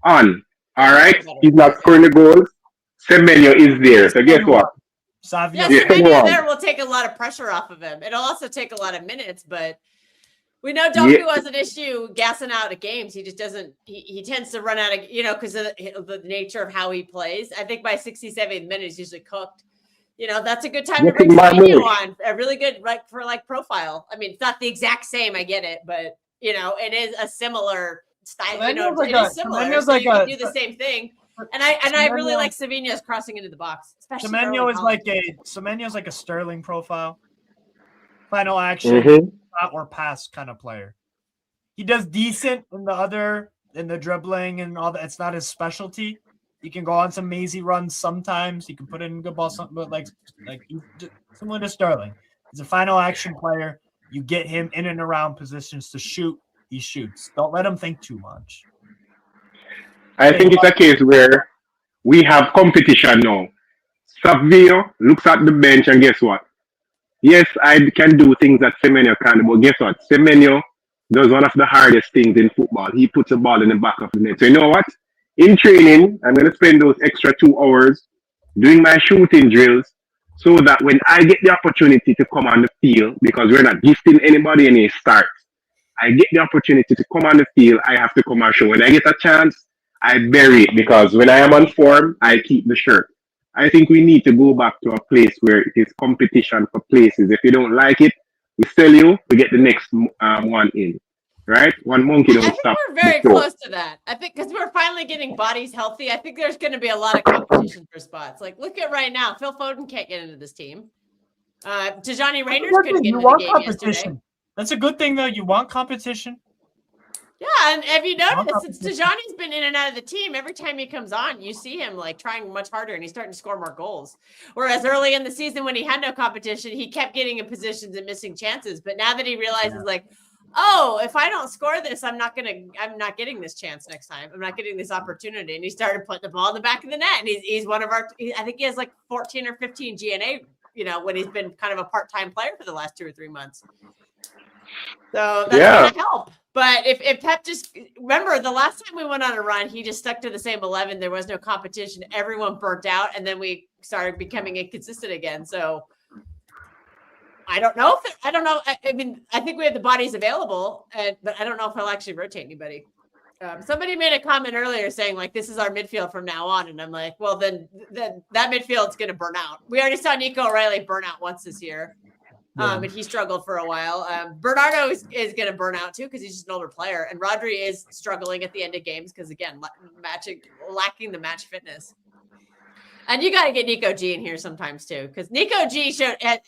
on, all right? He's not scoring the goals. Semenyo is there, so guess what? Savio. Semenyo there will take a lot of pressure off of him. It'll also take a lot of minutes, but we know Doku has an issue gassing out at games. He just doesn't. He tends to run out of because of the nature of how he plays. I think by 67 minutes, he's usually cooked. That's a good time to bring Semenyo on. A really good profile. I mean, it's not the exact same. I get it, but it is a similar style. It is similar. So you can do the same thing. And I really like Savinho's crossing into the box. Semenyo is like a Sterling profile. Final action, or pass kind of player. He does decent in the dribbling and all that. It's not his specialty. He can go on some mazy runs sometimes. He can put in good balls, but like similar to Sterling. He's a final action player. You get him in and around positions to shoot. He shoots. Don't let him think too much. I think it's a case where we have competition now. Savio looks at the bench and guess what? Yes, I can do things that Semenyo can, but guess what? Semenyo does one of the hardest things in football. He puts the ball in the back of the net. So you know what? In training, I'm going to spend those extra 2 hours doing my shooting drills so that when I get the opportunity to come on the field, because we're not gifting anybody any starts, I get the opportunity to come on the field, I have to come and show. When I get a chance, I bury it because when I am on form, I keep the shirt. I think we need to go back to a place where it is competition for places. If you don't like it, we sell you, we get the next one in, right? One monkey I don't think stop we're the very show. close to that. I think because we're finally getting bodies healthy. I think there's going to be a lot of competition for spots. Like, look at right now. Phil Foden can't get into this team. Tajani Rayners couldn't get You into the want game yesterday. competition. That's a good thing, though. You want competition. Yeah, and have you noticed since Tajani's been in and out of the team, every time he comes on, you see him like trying much harder and he's starting to score more goals. Whereas early in the season when he had no competition, he kept getting in positions and missing chances. But now that he realizes like, oh, if I don't score this, I'm not getting this chance next time. I'm not getting this opportunity. And he started putting the ball in the back of the net. And he's one of our, I think he has like 14 or 15 GNA, when he's been kind of a part-time player for the last 2 or 3 months. So that's going to help. But if Pep just remember the last time we went on a run, he just stuck to the same 11. There was no competition. Everyone burnt out, and then we started becoming inconsistent again. So I don't know I mean, I think we have the bodies available, but I don't know if he'll actually rotate anybody. Somebody made a comment earlier saying like this is our midfield from now on, and I'm like, well then that midfield's going to burn out. We already saw Nico O'Reilly burn out once this year. And he struggled for a while. Bernardo is going to burn out too because he's just an older player. And Rodri is struggling at the end of games because, again, lacking the match fitness. And you got to get Nico G in here sometimes too because Nico G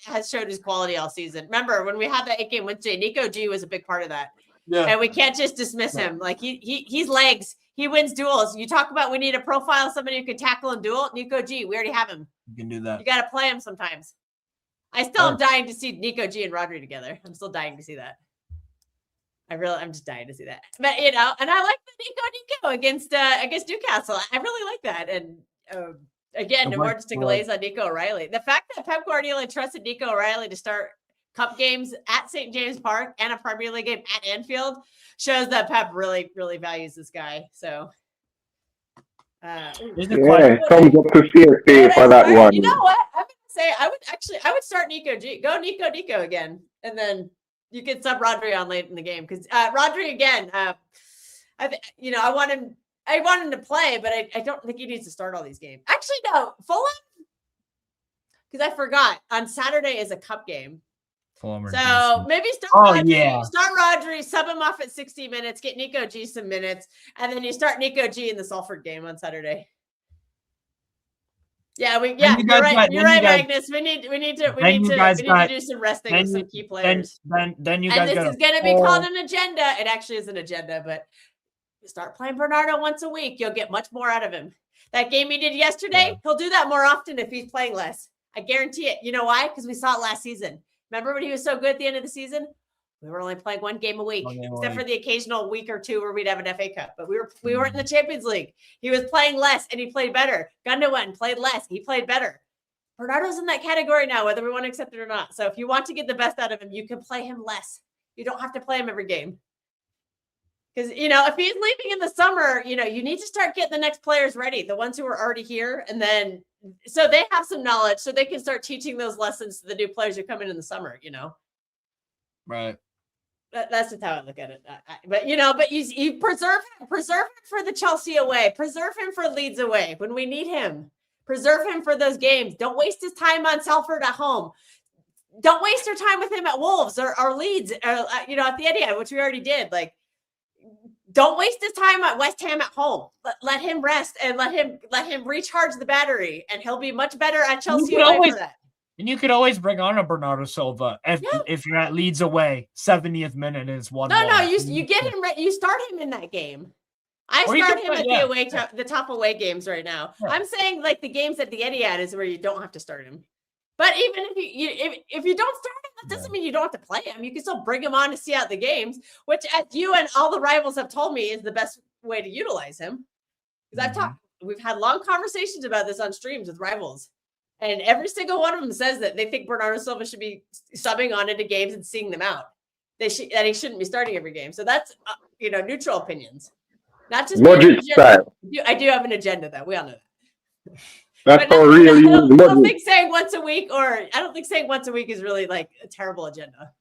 has showed his quality all season. Remember, when we had that 8-game win today, Nico G was a big part of that. Yeah. And we can't just dismiss him. Like, he's legs. He wins duels. You talk about we need a profile, somebody who can tackle and duel. Nico G, we already have him. You can do that. You got to play him sometimes. I still am dying to see Nico G and Rodri together. I'm still dying to see that. I'm just dying to see that. But and I like the Nico against Newcastle. I really like that. And again, no more just to glaze on Nico O'Reilly. The fact that Pep Guardiola trusted Nico O'Reilly to start cup games at St. James Park and a Premier League game at Anfield shows that Pep really, really values this guy. So thumbs up to CFA for that one. You know what? I would start Nico G. Go Nico again, and then you can sub Rodri on late in the game because Rodri again. I want him to play, but I don't think he needs to start all these games. Actually, no, Fulham, because I forgot on Saturday is a cup game. So maybe start Rodri, sub him off at 60 minutes, get Nico G some minutes, and then you start Nico G in the Salford game on Saturday. Yeah, you're right, Magnus. We need to do some resting of some key players. Then you guys. And this is going to be called an agenda. It actually is an agenda, but start playing Bernardo once a week. You'll get much more out of him. That game he did yesterday, he'll do that more often if he's playing less. I guarantee it. You know why? Because we saw it last season. Remember when he was so good at the end of the season? We were only playing one game a week, except for the occasional week or two where we'd have an FA Cup. But we weren't in the Champions League. He was playing less, and he played better. Gundogan played less. He played better. Bernardo's in that category now, whether we want to accept it or not. So if you want to get the best out of him, you can play him less. You don't have to play him every game. Because, if he's leaving in the summer, you need to start getting the next players ready, the ones who are already here. And then so they have some knowledge so they can start teaching those lessons to the new players who come in the summer, Right. That's just how I look at it. But you preserve him for the Chelsea away. Preserve him for Leeds away when we need him. Preserve him for those games. Don't waste his time on Salford at home. Don't waste your time with him at Wolves or Leeds, or, at the Etihad, which we already did. Like, don't waste his time at West Ham at home. Let him rest and let him recharge the battery, and he'll be much better at Chelsea away for that. And you could always bring on a Bernardo Silva if you're at Leeds away, 70th minute is 1-1. No, you get him you start him in that game. I start him at the top away games right now. Yeah. I'm saying like the games at the Etihad is where you don't have to start him. But even if you don't start him, that doesn't mean you don't have to play him. You can still bring him on to see out the games, which as you and all the rivals have told me is the best way to utilize him. Because we've had long conversations about this on streams with rivals. And every single one of them says that they think Bernardo Silva should be subbing on into games and seeing them out. That he shouldn't be starting every game. So that's neutral opinions, not just Modric style. I do have an agenda, though. We all know that. That's how real you I don't think saying once a week, is really like a terrible agenda.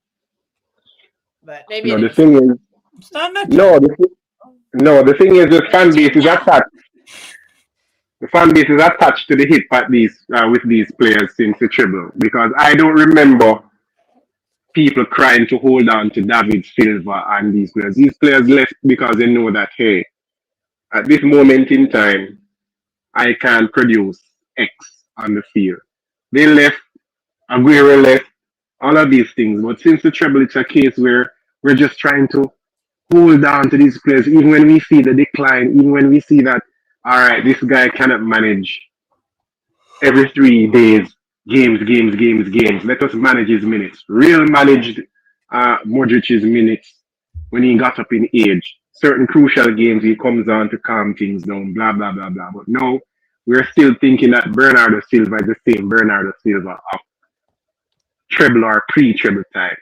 But maybe the thing is, the thing is the fan base is attached. The fan base is attached to the hip at these with these players since the treble, because I don't remember people crying to hold on to David Silva and these players. These players left because they know that, hey, at this moment in time, I can produce X on the field. They left, Aguero left, all of these things. But since the treble, it's a case where we're just trying to hold on to these players, even when we see the decline, even when we see that, all right, this guy cannot manage every 3 days, games. Let us manage his minutes. Real managed Modric's minutes when he got up in age. Certain crucial games he comes on to calm things down, blah, blah, blah, blah. But no, we're still thinking that Bernardo Silva is the same Bernardo Silva of treble or pre-treble times.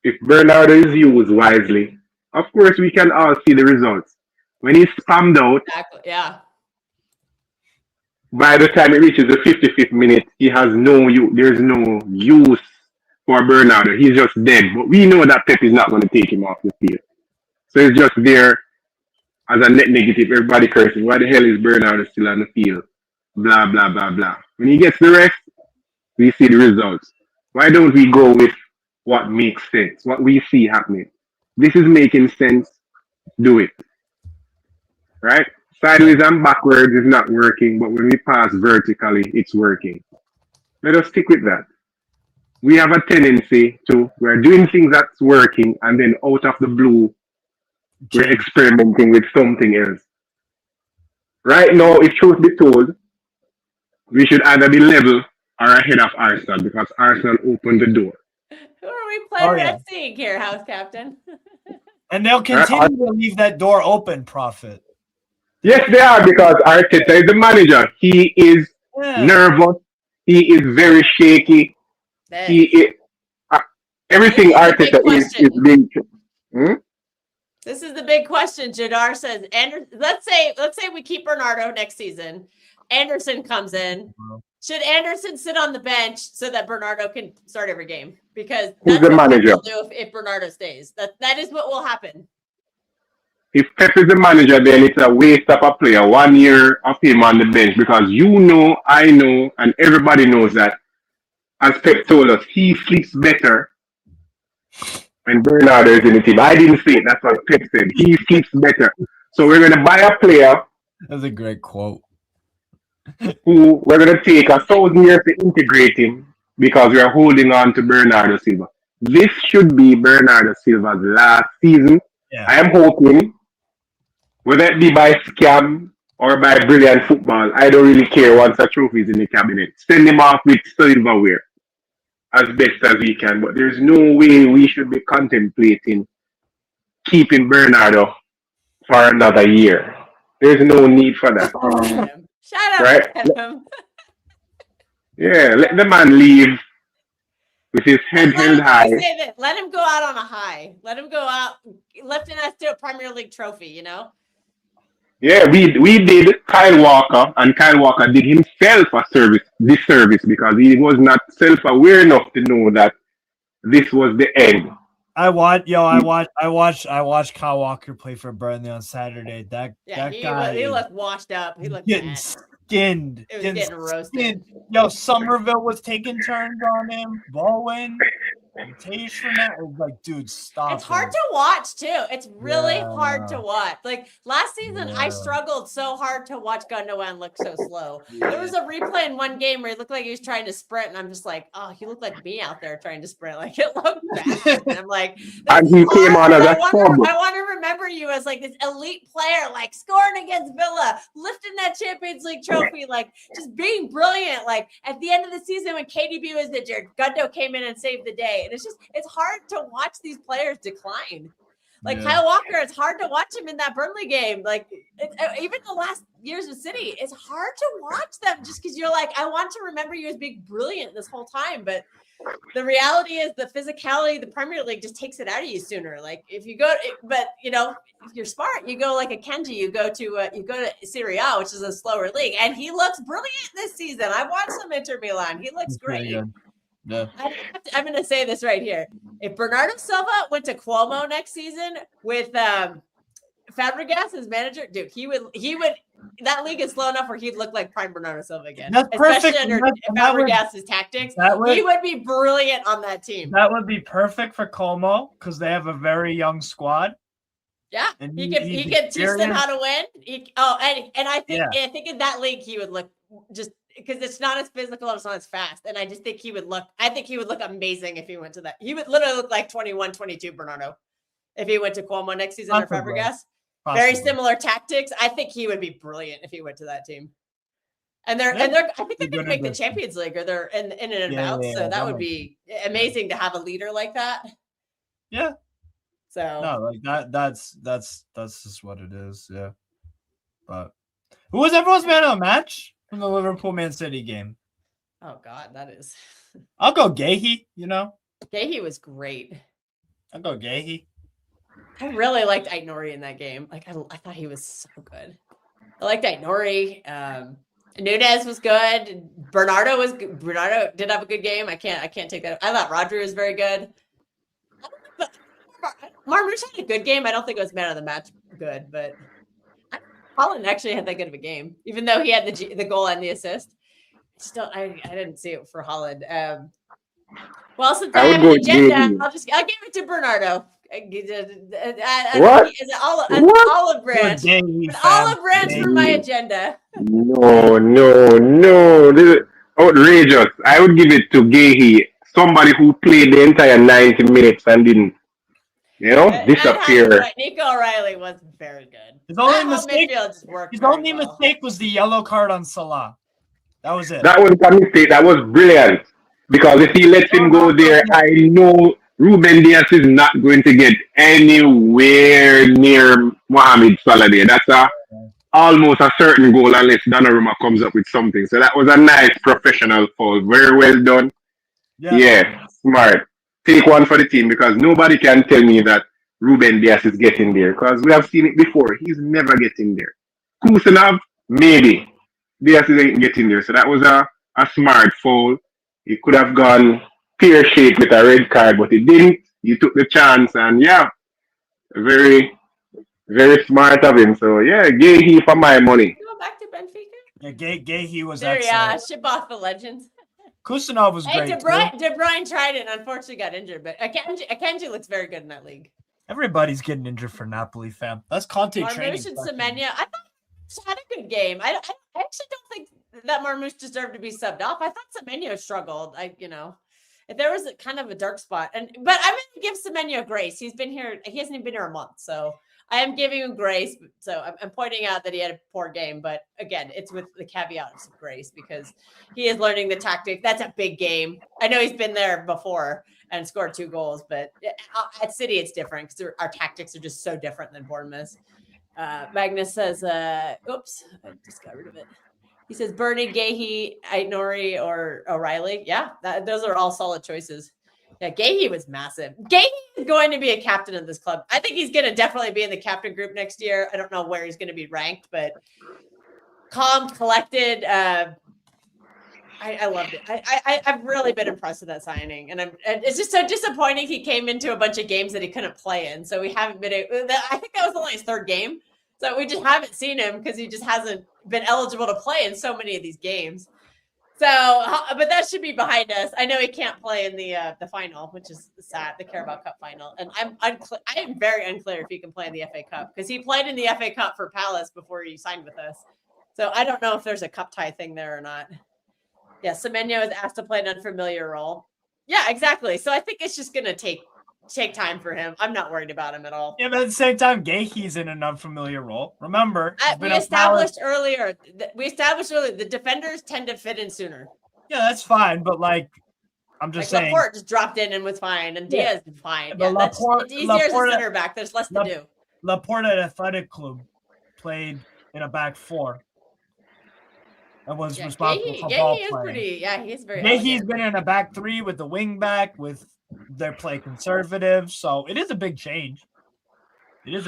If Bernardo is used wisely, of course we can all see the results. When he's spammed out, Exactly. Yeah. by the time it reaches the 55th minute, he has no use. There's no use for Bernardo. He's just dead. But we know that Pep is not going to take him off the field. So he's just there as a net negative. Everybody cursing. Why the hell is Bernardo still on the field? Blah, blah, blah, blah. When he gets the rest, we see the results. Why don't we go with what makes sense? What we see happening. This is making sense. Do it. Right? Sideways and backwards is not working, but when we pass vertically, it's working. Let us stick with that. We have a tendency to, we're doing things that's working, and then out of the blue, we're experimenting with something else. Right now, if truth be told, we should either be level or ahead of Arsenal because Arsenal opened the door. Who are we playing Oh, yeah. Red Sea here, House Captain? And they'll continue to leave that door open, Prophet. Yes, they are because Arteta is the manager. He is nervous. He is very shaky. He is everything Arteta is being. This is the big question. Jadar says, let's say we keep Bernardo next season. Anderson comes in. Should Anderson sit on the bench so that Bernardo can start every game? Because Who's that's the what manager? we'll do if Bernardo stays. That is what will happen. If Pep is the manager, then it's a waste of a player. 1 year of him on the bench because you know, I know, and everybody knows that. As Pep told us, he sleeps better when Bernardo is in the team. I didn't say it. That's what Pep said. He sleeps better. So we're going to buy a player. That's a great quote. Who we're going to take 1,000 years to integrate him because we are holding on to Bernardo Silva. This should be Bernardo Silva's last season. Yeah. I am hoping, whether it be by scam or by brilliant football, I don't really care once a trophy is in the cabinet. Send him off with silverware as best as we can. But there's no way we should be contemplating keeping Bernardo for another year. There's no need for that. Shut up, right? Adam. Yeah, let the man leave with his head held high. Let him go out on a high. Let him go out lifting us to a Premier League trophy, you know? Yeah, we did Kyle Walker, and Kyle Walker did himself a disservice because he was not self-aware enough to know that this was the end. I watched Kyle Walker play for Burnley on Saturday. That guy, he looked washed up. He looked getting mad. skinned. It was getting roasted. Yo, Somerville was taking turns on him. Bowen, Tage from that was like, dude, stop. It's hard to watch too. It's really hard to watch. Like last season, I struggled so hard to watch Gundogan look so slow. There was a replay in one game where he looked like he was trying to sprint, and I'm just like, oh, he looked like me out there trying to sprint. Like it looked bad. And I'm like, and he came on as a I want to remember you as like this elite player, like scoring against Villa, lifting that Champions League trophy, like just being brilliant. Like at the end of the season when KDB was injured, Gundo came in and saved the day. And it's hard to watch these players decline. Like Kyle Walker, it's hard to watch him in that Burnley game. Like even the last years of City, it's hard to watch them just because you're like, I want to remember you as being brilliant this whole time. But the reality is the physicality, the Premier League just takes it out of you sooner. Like if you go, but you know, if you're smart, you go like a Kenji, you go to Serie A, which is a slower league, and he looks brilliant this season. I watched some Inter Milan. He looks great. Yeah. I'm going to say this right here. If Bernardo Silva went to Cuomo next season with Fabregas as manager, dude, he would that league is slow enough where he'd look like prime Bernardo Silva again. That's especially perfect. under Fabregas's tactics. He would be brilliant on that team. That would be perfect for Como because they have a very young squad. Yeah, And he could teach them how to win. And I think in that league he would look just because it's not as physical and it's not as fast. And I just think he would look amazing if he went to that. He would literally look like 21, 22 Bernardo if he went to Cuomo next season or Fabregas. Very similar tactics. I think he would be brilliant if he went to that team. And they're I think they're going to make the Champions League or they're in and about. So that would be amazing to have a leader like that. Yeah. So no, like that's just what it is. Yeah. But who was everyone's man of the match from the Liverpool Man City game? Oh God, that is. I'll go Gahey. You know, Gahey was great. I'll go Gahey. I really liked Aït-Nouri in that game. Like I thought he was so good. I liked Aït-Nouri. Nunez was good. Bernardo did have a good game. I can't take that. I thought Rodri was very good. Marmoush had a good game. I don't think it was man of the match good, but Holland actually had that good of a game, even though he had the goal and the assist. I didn't see it for Holland. Well, since I have an agenda, I'll give it to Bernardo. What? Olive branch. Olive branch for my agenda. No. This is outrageous. I would give it to Gahey, somebody who played the entire 90 minutes and didn't, disappear. Nico O'Reilly was very good. His only mistake was the yellow card on Salah. That was it. That was a mistake. That was brilliant. Because if he lets him go there, I know Ruben Dias is not going to get anywhere near Mohamed Salah there. That's almost a certain goal unless Donnarumma comes up with something. So that was a nice professional foul. Very well done. Yeah, smart. Take one for the team because nobody can tell me that Ruben Dias is getting there because we have seen it before. He's never getting there. Kusanov, maybe. Dias isn't getting there. So that was a smart foul. He could have gone pear-shaped with a red card, but he didn't. He took the chance and very, very smart of him. So Gahey for my money. Go back to Benfica. Yeah, Gahey was there. Excellent. Ship off the legends. Kusanov was great. De Bruyne tried it and unfortunately got injured, but Akanji looks very good in that league. Everybody's getting injured for Napoli, fam. That's Conte training. Marmoush and Semenya. I thought he had a good game. I actually don't think that Marmoush deserved to be subbed off. I thought Semenya struggled. If there was kind of a dark spot, but I'm going to give Semenya grace. He's been here. He hasn't even been here a month, so I am giving him grace. So I'm pointing out that he had a poor game, but again, it's with the caveat of grace because he is learning the tactic. That's a big game. I know he's been there before and scored 2 goals, but at City it's different because our tactics are just so different than Bournemouth. Magnus says, oops, I just got rid of it. He says Bernie, Gahey, Aït-Nouri, or O'Reilly. Yeah, those are all solid choices. Yeah, Gahey was massive. Gahey is going to be a captain of this club. I think he's going to definitely be in the captain group next year. I don't know where he's going to be ranked, but calm, collected. I loved it. I've really been impressed with that signing, and it's just so disappointing. He came into a bunch of games that he couldn't play in, so we haven't been. I think that was only his 3rd game, so we just haven't seen him because he just hasn't been eligible to play in so many of these games. So, but that should be behind us. I know he can't play in the final, which is sad, the Carabao Cup final, and I am very unclear if he can play in the FA Cup because he played in the FA Cup for Palace before he signed with us. So I don't know if there's a cup tie thing there or not. Yeah, Semenya was asked to play an unfamiliar role. Yeah, exactly. So I think it's just going to take time for him. I'm not worried about him at all. Yeah, but at the same time, Gahey's in an unfamiliar role. Remember, we established earlier the defenders tend to fit in sooner. Yeah, that's fine. But I'm just saying. Laporte just dropped in and was fine, and Diaz is fine. Yeah, it's easier as a center back. There's less to do. Laporte at Athletic Club played in a back 4. And was responsible for ball playing. He's very. Gahey's been in a back 3 with the wing back with their play conservative, so it is a big change. Yeah,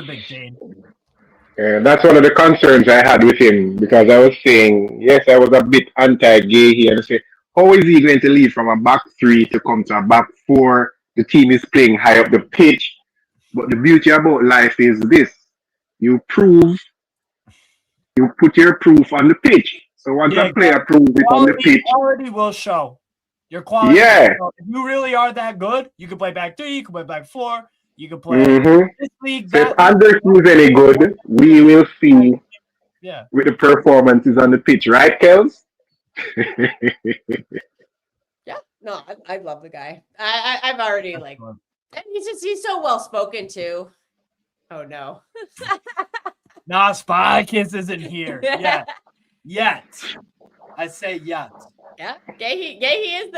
that's one of the concerns I had with him because I was saying, yes, I was a bit anti-Gahey and I say, how is he going to lead from a back 3 to come to a back 4? The team is playing high up the pitch, but the beauty about life is this: you prove You put your proof on the pitch. So once Yeah, a player proves it on the pitch, quality will show. Your quality. yeah. Will show. If you really are that good, you can play back 3, you can play back 4, you can play Mm-hmm. this league, So if that league. Anderson is any good, we will see Yeah. with the performances on the pitch, right, Kels? Yeah, no, I love the guy. I've already like, and he's so well spoken too. Oh no. Nah, Spartacus isn't here yet. Yet. I say yet. Yeah, Gahey is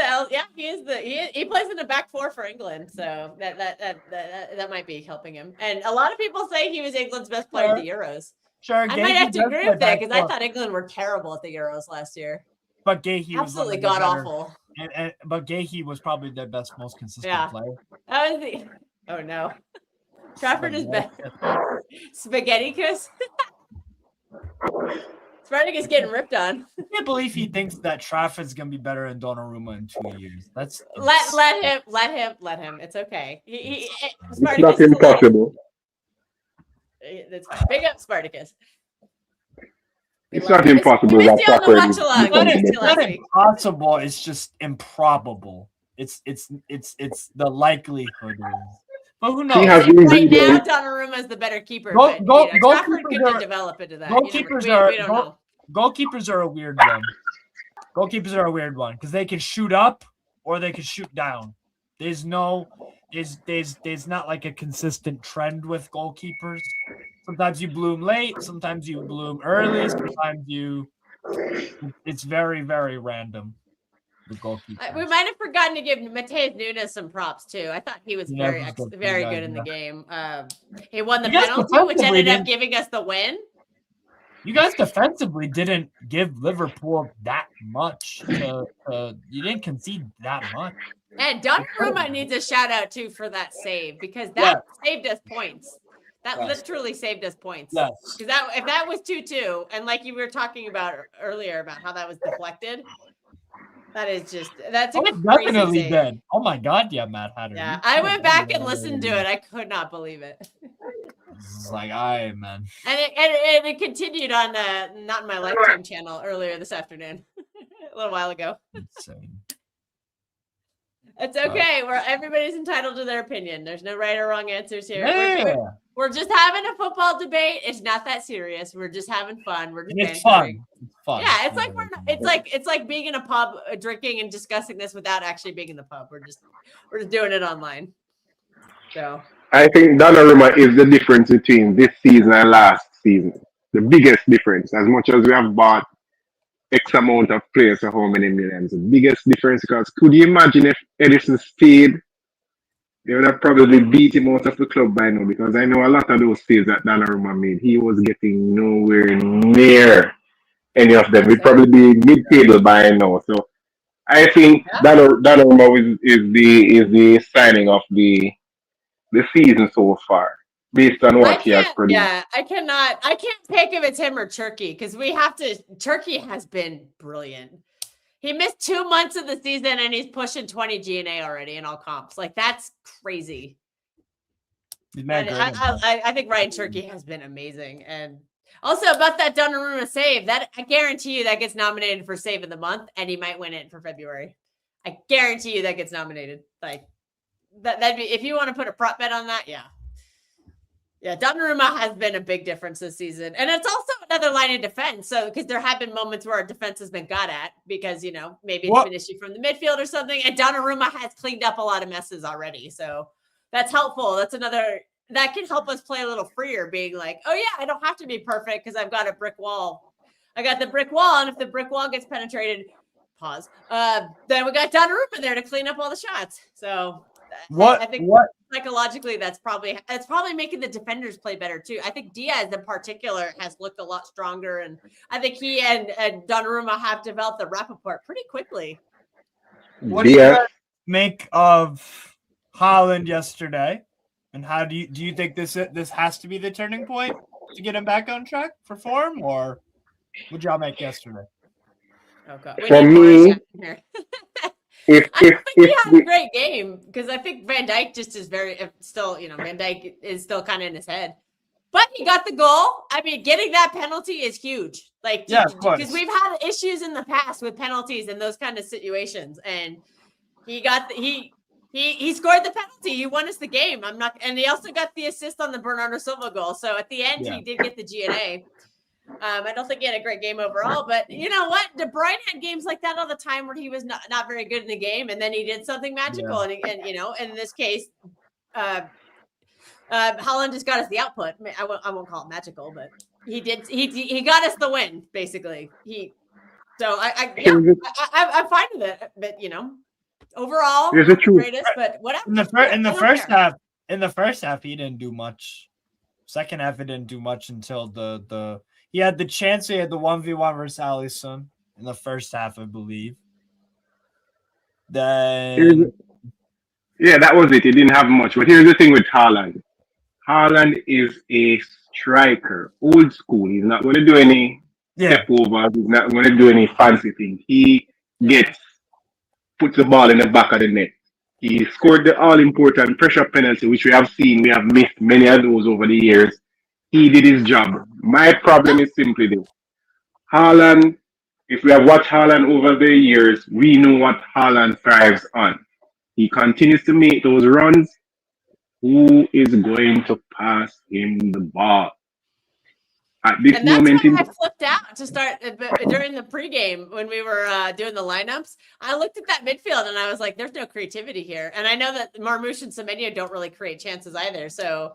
he plays in the back 4 for England, so that might be helping him. And a lot of people say he was England's best player at the Euros. Sure, I might have to agree with that because I thought England were terrible at the Euros last year. But Gahey was absolutely god awful. But Gahey was probably their best, most consistent player. That was the. Oh no, Trafford is bad. Spaghetticus. Spartacus getting ripped on. I can't believe he thinks that Trafford's gonna be better than Donnarumma in 2 years. That's let him. It's okay. It's not impossible. It's big up Spartacus. It's not impossible. It's not impossible. It's just improbable. It's the likelihood is. But who knows? Right now, Donnarumma is the better keeper. Trafford could develop into that. We don't know. Goalkeepers are a weird one. Goalkeepers are a weird one because they can shoot up or they can shoot down. There's not like a consistent trend with goalkeepers. Sometimes you bloom late, sometimes you bloom early, sometimes it's very, very random. The goalkeeper. We might have forgotten to give Mateus Nunes some props too. I thought he was very good in the game. He won the penalty, which ended up giving us the win. You guys defensively didn't give Liverpool that much. You didn't concede that much. And Donnarumma needs a shout out too for that save because that saved us points. That literally saved us points. Yes. Because if that was 2-2, and like you were talking about earlier about how that was deflected. That's a definitely save. Dead. Oh my god, yeah, Matt Hatter. Yeah, I went back and listened to it. I could not believe it. It's like, man. And it continued on Not in My Lifetime channel earlier this afternoon, a little while ago. Insane. It's okay. Everybody's entitled to their opinion. There's no right or wrong answers here. Yeah. We're just having a football debate. It's not that serious. We're just having fun. We're just it's fun. It's fun. Yeah, it's like being in a pub, drinking and discussing this without actually being in the pub. We're just doing it online. So I think Donnarumma is the difference between this season and last season. The biggest difference. As much as we have bought X amount of players for how many millions, the biggest difference, because could you imagine if Edison stayed? They would have probably beat him out of the club by now, because I know a lot of those saves that Donnarumma made, he was getting nowhere near any of them. He'd probably be mid-table by now. So I think Donnarumma is the signing of the season so far, based on what he has produced. Yeah, I can't pick if it's him or Turkey, because Turkey has been brilliant. He missed 2 months of the season and he's pushing 20 GNA already in all comps. Like, that's crazy. I think Ryan Turkey has been amazing. And also about that Donnarumma save, that I guarantee you that gets nominated for save of the month, and he might win it for February. I guarantee you that gets nominated. Like, that'd be, if you want to put a prop bet on that, yeah. Yeah, Donnarumma has been a big difference this season. And it's also another line of defense. So, because there have been moments where our defense has been got at because, maybe it's been an issue from the midfield or something. And Donnarumma has cleaned up a lot of messes already. So that's helpful. That's another, that can help us play a little freer, being like, oh yeah, I don't have to be perfect because I've got a brick wall. I got the brick wall. And if the brick wall gets penetrated, then we got Donnarumma there to clean up all the shots. So I think psychologically that's probably making the defenders play better too. I think Diaz in particular has looked a lot stronger, and I think he and Donnarumma have developed the rapport pretty quickly. What do you guys make of Haaland yesterday, and how do you think this has to be the turning point to get him back on track for form, or what y'all make yesterday? Oh God, for me. I think he had a great game because I think Van Dijk just is Van Dijk is still kind of in his head. But he got the goal. I mean, getting that penalty is huge. Like, Yeah, of course. because we've had issues in the past with penalties in those kind of situations, and he got he scored the penalty. He won us the game. And he also got the assist on the Bernardo Silva goal. So at the end, he did get the GNA. I don't think he had a great game overall, but you know what? De Bruyne had games like that all the time where he was not very good in the game, and then he did something magical. And in this case, Holland just got us the output. I won't call it magical, but he did. He got us the win, basically. I'm fine with it. But overall, Here's not the the truth. greatest. But whatever. In the first half, he didn't do much. Second half, he didn't do much until he had the chance. He had the 1v1 versus Alisson in the first half, I believe. Then that was it. He didn't have much. But here's the thing with Haaland. Haaland is a striker, old school. He's not going to do any step over. He's not going to do any fancy thing. He puts the ball in the back of the net. He scored the all-important pressure penalty, which we have seen. We have missed many of those over the years. He did his job. My problem is simply this. Haaland, if we have watched Haaland over the years, we know what Haaland thrives on. He continues to make those runs. Who is going to pass him the ball? At this moment, I flipped out to start during the pregame when we were doing the lineups. I looked at that midfield and I was like, "There's no creativity here." And I know that Marmoush and Semenyo don't really create chances either, so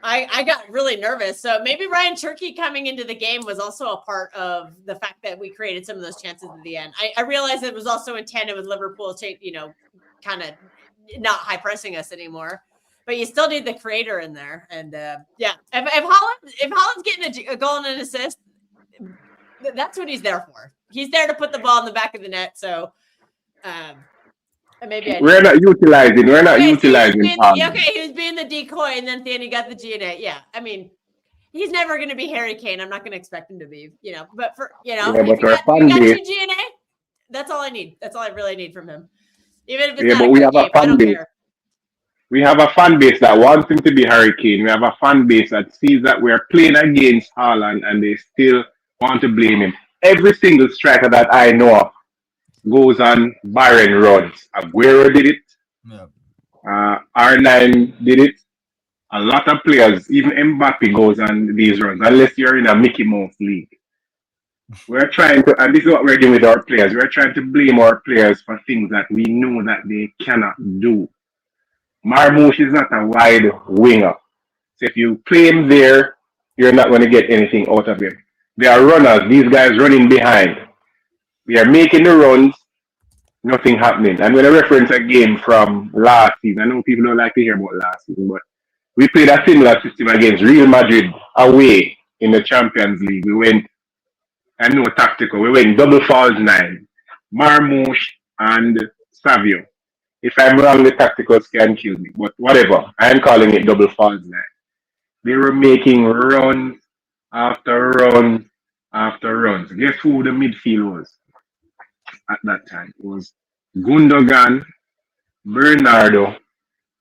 I got really nervous. So maybe Ryan Cherky coming into the game was also a part of the fact that we created some of those chances at the end. I realized it was also in tandem with Liverpool, kind of not high pressing us anymore. But you still need the creator in there, and if Holland's getting a goal and an assist, that's what he's there for. He's there to put the ball in the back of the net. So maybe we're not utilizing. He was being the decoy, and then Danny got the GNA. Yeah, I mean, he's never going to be Harry Kane. I'm not going to expect him to be. But for if you got 2 GNA, that's all I need. That's all I really need from him. Even if it's not a great game, I don't care. We have a fan base that wants him to be Harry Kane. We have a fan base that sees that we're playing against Haaland and they still want to blame him. Every single striker that I know of goes on barren runs. Aguero did it. Yeah. R9 did it. A lot of players, even Mbappe goes on these runs, unless you're in a Mickey Mouse league. We're trying to, and this is what we're doing with our players. We're trying to blame our players for things that we know that they cannot do. Marmoush is not a wide winger. So if you play him there, you're not going to get anything out of him. They are runners. These guys running behind. We are making the runs, nothing happening. I'm going to reference a game from last season. I know people don't like to hear about last season, but we played a similar system against Real Madrid away in the Champions League. We went, I know tactical, we went double false 9. Marmoush and Savio. If I'm wrong, the tacticals can kill me. But whatever. I'm calling it double false 9. They were making runs after runs after runs. Guess who the midfield was at that time? It was Gundogan, Bernardo,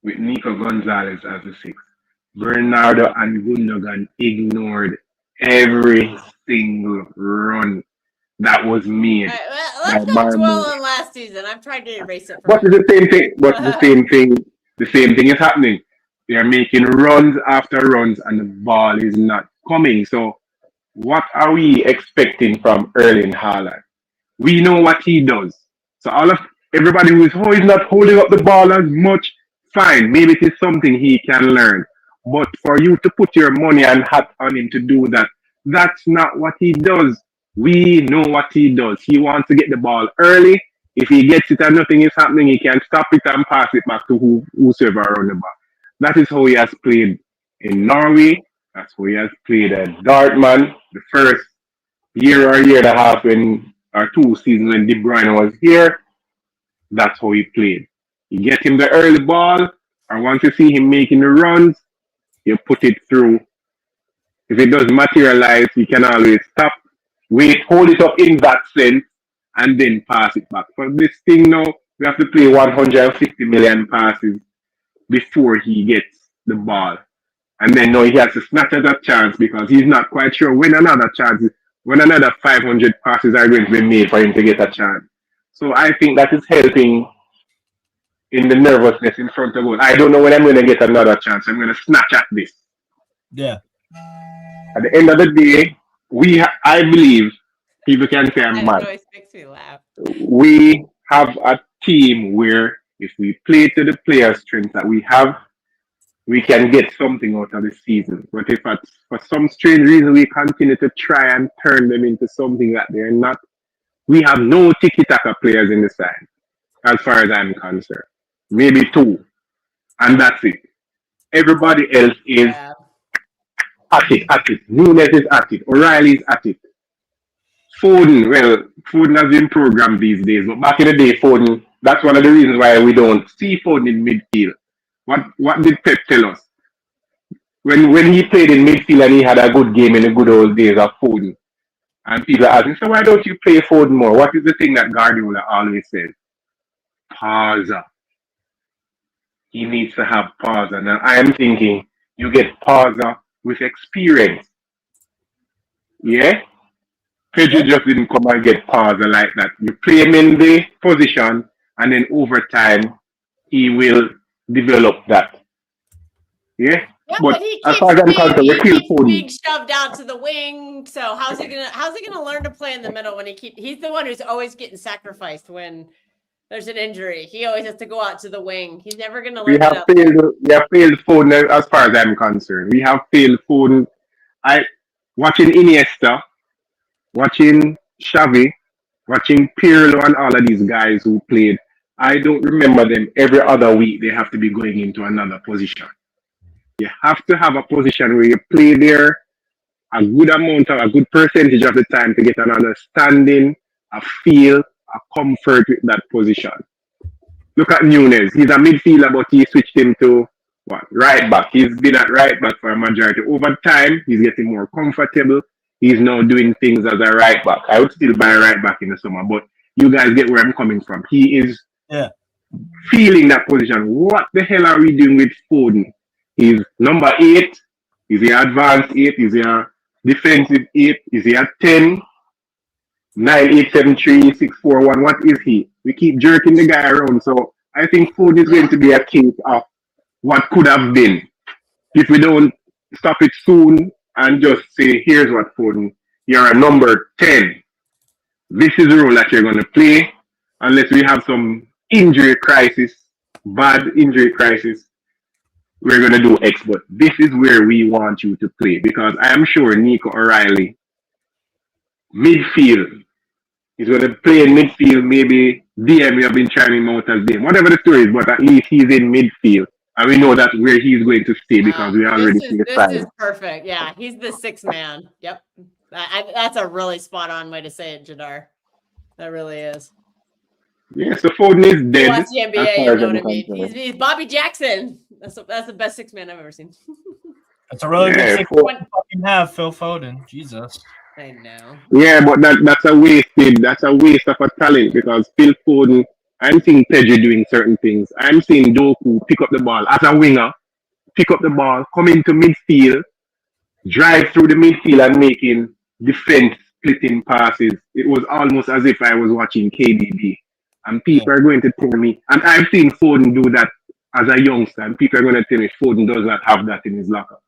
with Nico Gonzalez as the 6th. Bernardo and Gundogan ignored every single run that was made. Let's not dwell on last season. I'm trying to erase it. But it's the same thing. But the same thing is happening. They are making runs after runs, and the ball is not coming. So, what are we expecting from Erling Haaland? We know what he does. So everybody who is he's not holding up the ball as much. Fine, maybe it is something he can learn. But for you to put your money and hat on him to do that, that's not what he does. We know what he does. He wants to get the ball early. If he gets it and nothing is happening, he can stop it and pass it back to whosoever around the ball. That is how he has played in Norway. That's how he has played at Dortmund. The first year or year and a half or 2 seasons when De Bruyne was here, that's how he played. You get him the early ball, or once you see him making the runs, you put it through. If it doesn't materialize, you can always stop, wait, hold it up in that sense, and then pass it back. For this thing now, we have to play 150 million passes before he gets the ball. And then now he has to snatch at that chance because he's not quite sure when another 500 passes are going to be made for him to get a chance. So I think that is helping in the nervousness in front of goal. I don't know when I'm going to get another chance. I'm going to snatch at this. Yeah. At the end of the day, I believe people can say I'm It mad. always makes me laugh. We have a team where if we play to the player strength that we have, we can get something out of the season. But if for some strange reason we continue to try and turn them into something that they're not, we have no tiki-taka players in the side, as far as I'm concerned. Maybe two, and that's it. Everybody else is Yeah. at it. Nunes is at it. O'Reilly is at it. Foden has been programmed these days, but back in the day, Foden, that's one of the reasons why we don't see Foden in midfield. What did Pep tell us? When he played in midfield and he had a good game in the good old days of Foden, and people are asking, so why don't you play Foden more? What is the thing that Guardiola always says? Pause. He needs to have pause. And I am thinking, you get pause with experience. Yeah? Pedro just didn't come and get pause like that. You play him in the position, and then over time, he will develop that. Yeah? Yeah, But but he as keeps far as I'm being concerned, we kill Foden. shoved out to the wing. So how's he gonna learn to play in the middle when he's the one who's always getting sacrificed when there's an injury. He always has to go out to the wing. He's never gonna learn that. We have failed Foden as far as I'm concerned. We have failed Foden. Watching Iniesta, watching Xavi, watching Pirlo and all of these guys who played, I don't remember them every other week they have to be going into another position. You have to have a position where you play there a good percentage of the time to get an understanding, a feel, a comfort with that position. Look at Nunes. He's a midfielder, but he switched him to what? Right back. He's been at right back for a majority. Over time, he's getting more comfortable. He's now doing things as a right back. I would still buy a right back in the summer, but you guys get where I'm coming from. He is feeling that position. What the hell are we doing with Foden? He's number 8. Is he advanced 8? Is he a defensive 8? Is he a 10? 9, 8, 7, 3, 6, 4, 1. What is he? We keep jerking the guy around. So I think Foden is going to be a case of what could have been if we don't stop it soon and just say, here's what Foden, you're a number 10. This is the role that you're going to play unless we have some injury crisis, bad injury crisis. We're going to do X, but this is where we want you to play because I am sure Nico O'Reilly, midfield, he's going to play in midfield. Maybe DM, we have been trying him out as DM, whatever the story is, but at least he's in midfield. And we know that's where he's going to stay because we already see the sign. This is perfect. Yeah, he's the 6th man. Yep. That's a really spot on way to say it, Jadar. That really is. Yeah, so Foden is dead. Watch the NBA, you know what I mean. He's Bobby Jackson. That's the best 6th man I've ever seen. That's a really good 6 point to fucking have, Phil Foden. Jesus. I know. Yeah, but that's a waste of a talent because Phil Foden, I'm seeing Pedro doing certain things. I'm seeing Doku pick up the ball as a winger, pick up the ball, come into midfield, drive through the midfield and making defense splitting passes. It was almost as if I was watching KDB. And people are going to tell me, and I've seen Foden do that as a youngster, and people are going to tell me Foden does not have that in his locker.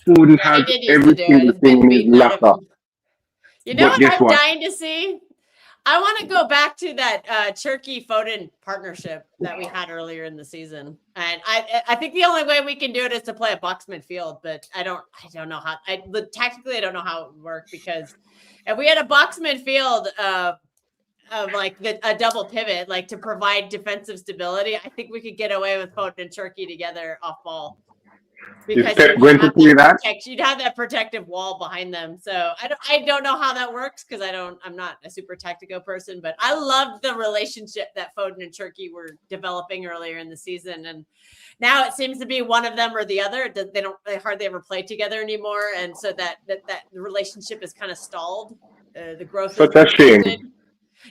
Foden has every single thing in his locker. You know what I'm dying to see? I want to go back to that Turkey Foden partnership that we had earlier in the season, and I think the only way we can do it is to play a box midfield. But I don't know how. Tactically, I don't know how it would work because if we had a box midfield of like a double pivot, like to provide defensive stability, I think we could get away with Foden and Turkey together off ball. Because you'd have that protective wall behind them. So I don't know how that works because I'm not a super tactical person, but I loved the relationship that Foden and Turkey were developing earlier in the season. And now it seems to be one of them or the other. They hardly ever play together anymore. And so that relationship is kind of stalled. The growth. Such a shame.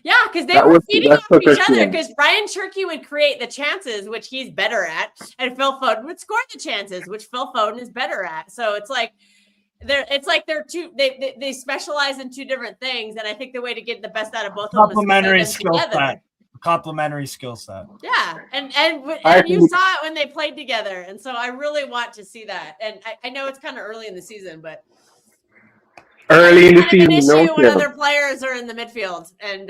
Yeah, because they were feeding that's off such each a other. shame. Because Ryan Cherky would create the chances, which he's better at, and Phil Foden would score the chances, which Phil Foden is better at. So it's like they're two. They specialize in two different things, and I think the way to get the best out of both of them is to play Complementary them skill together. set. Complementary skill set. Yeah, and I you think- saw it when they played together, and so I really want to see that. And I know it's kind of early in the season, but Early in the it's kind of an season, issue no when care. other players are in the midfield and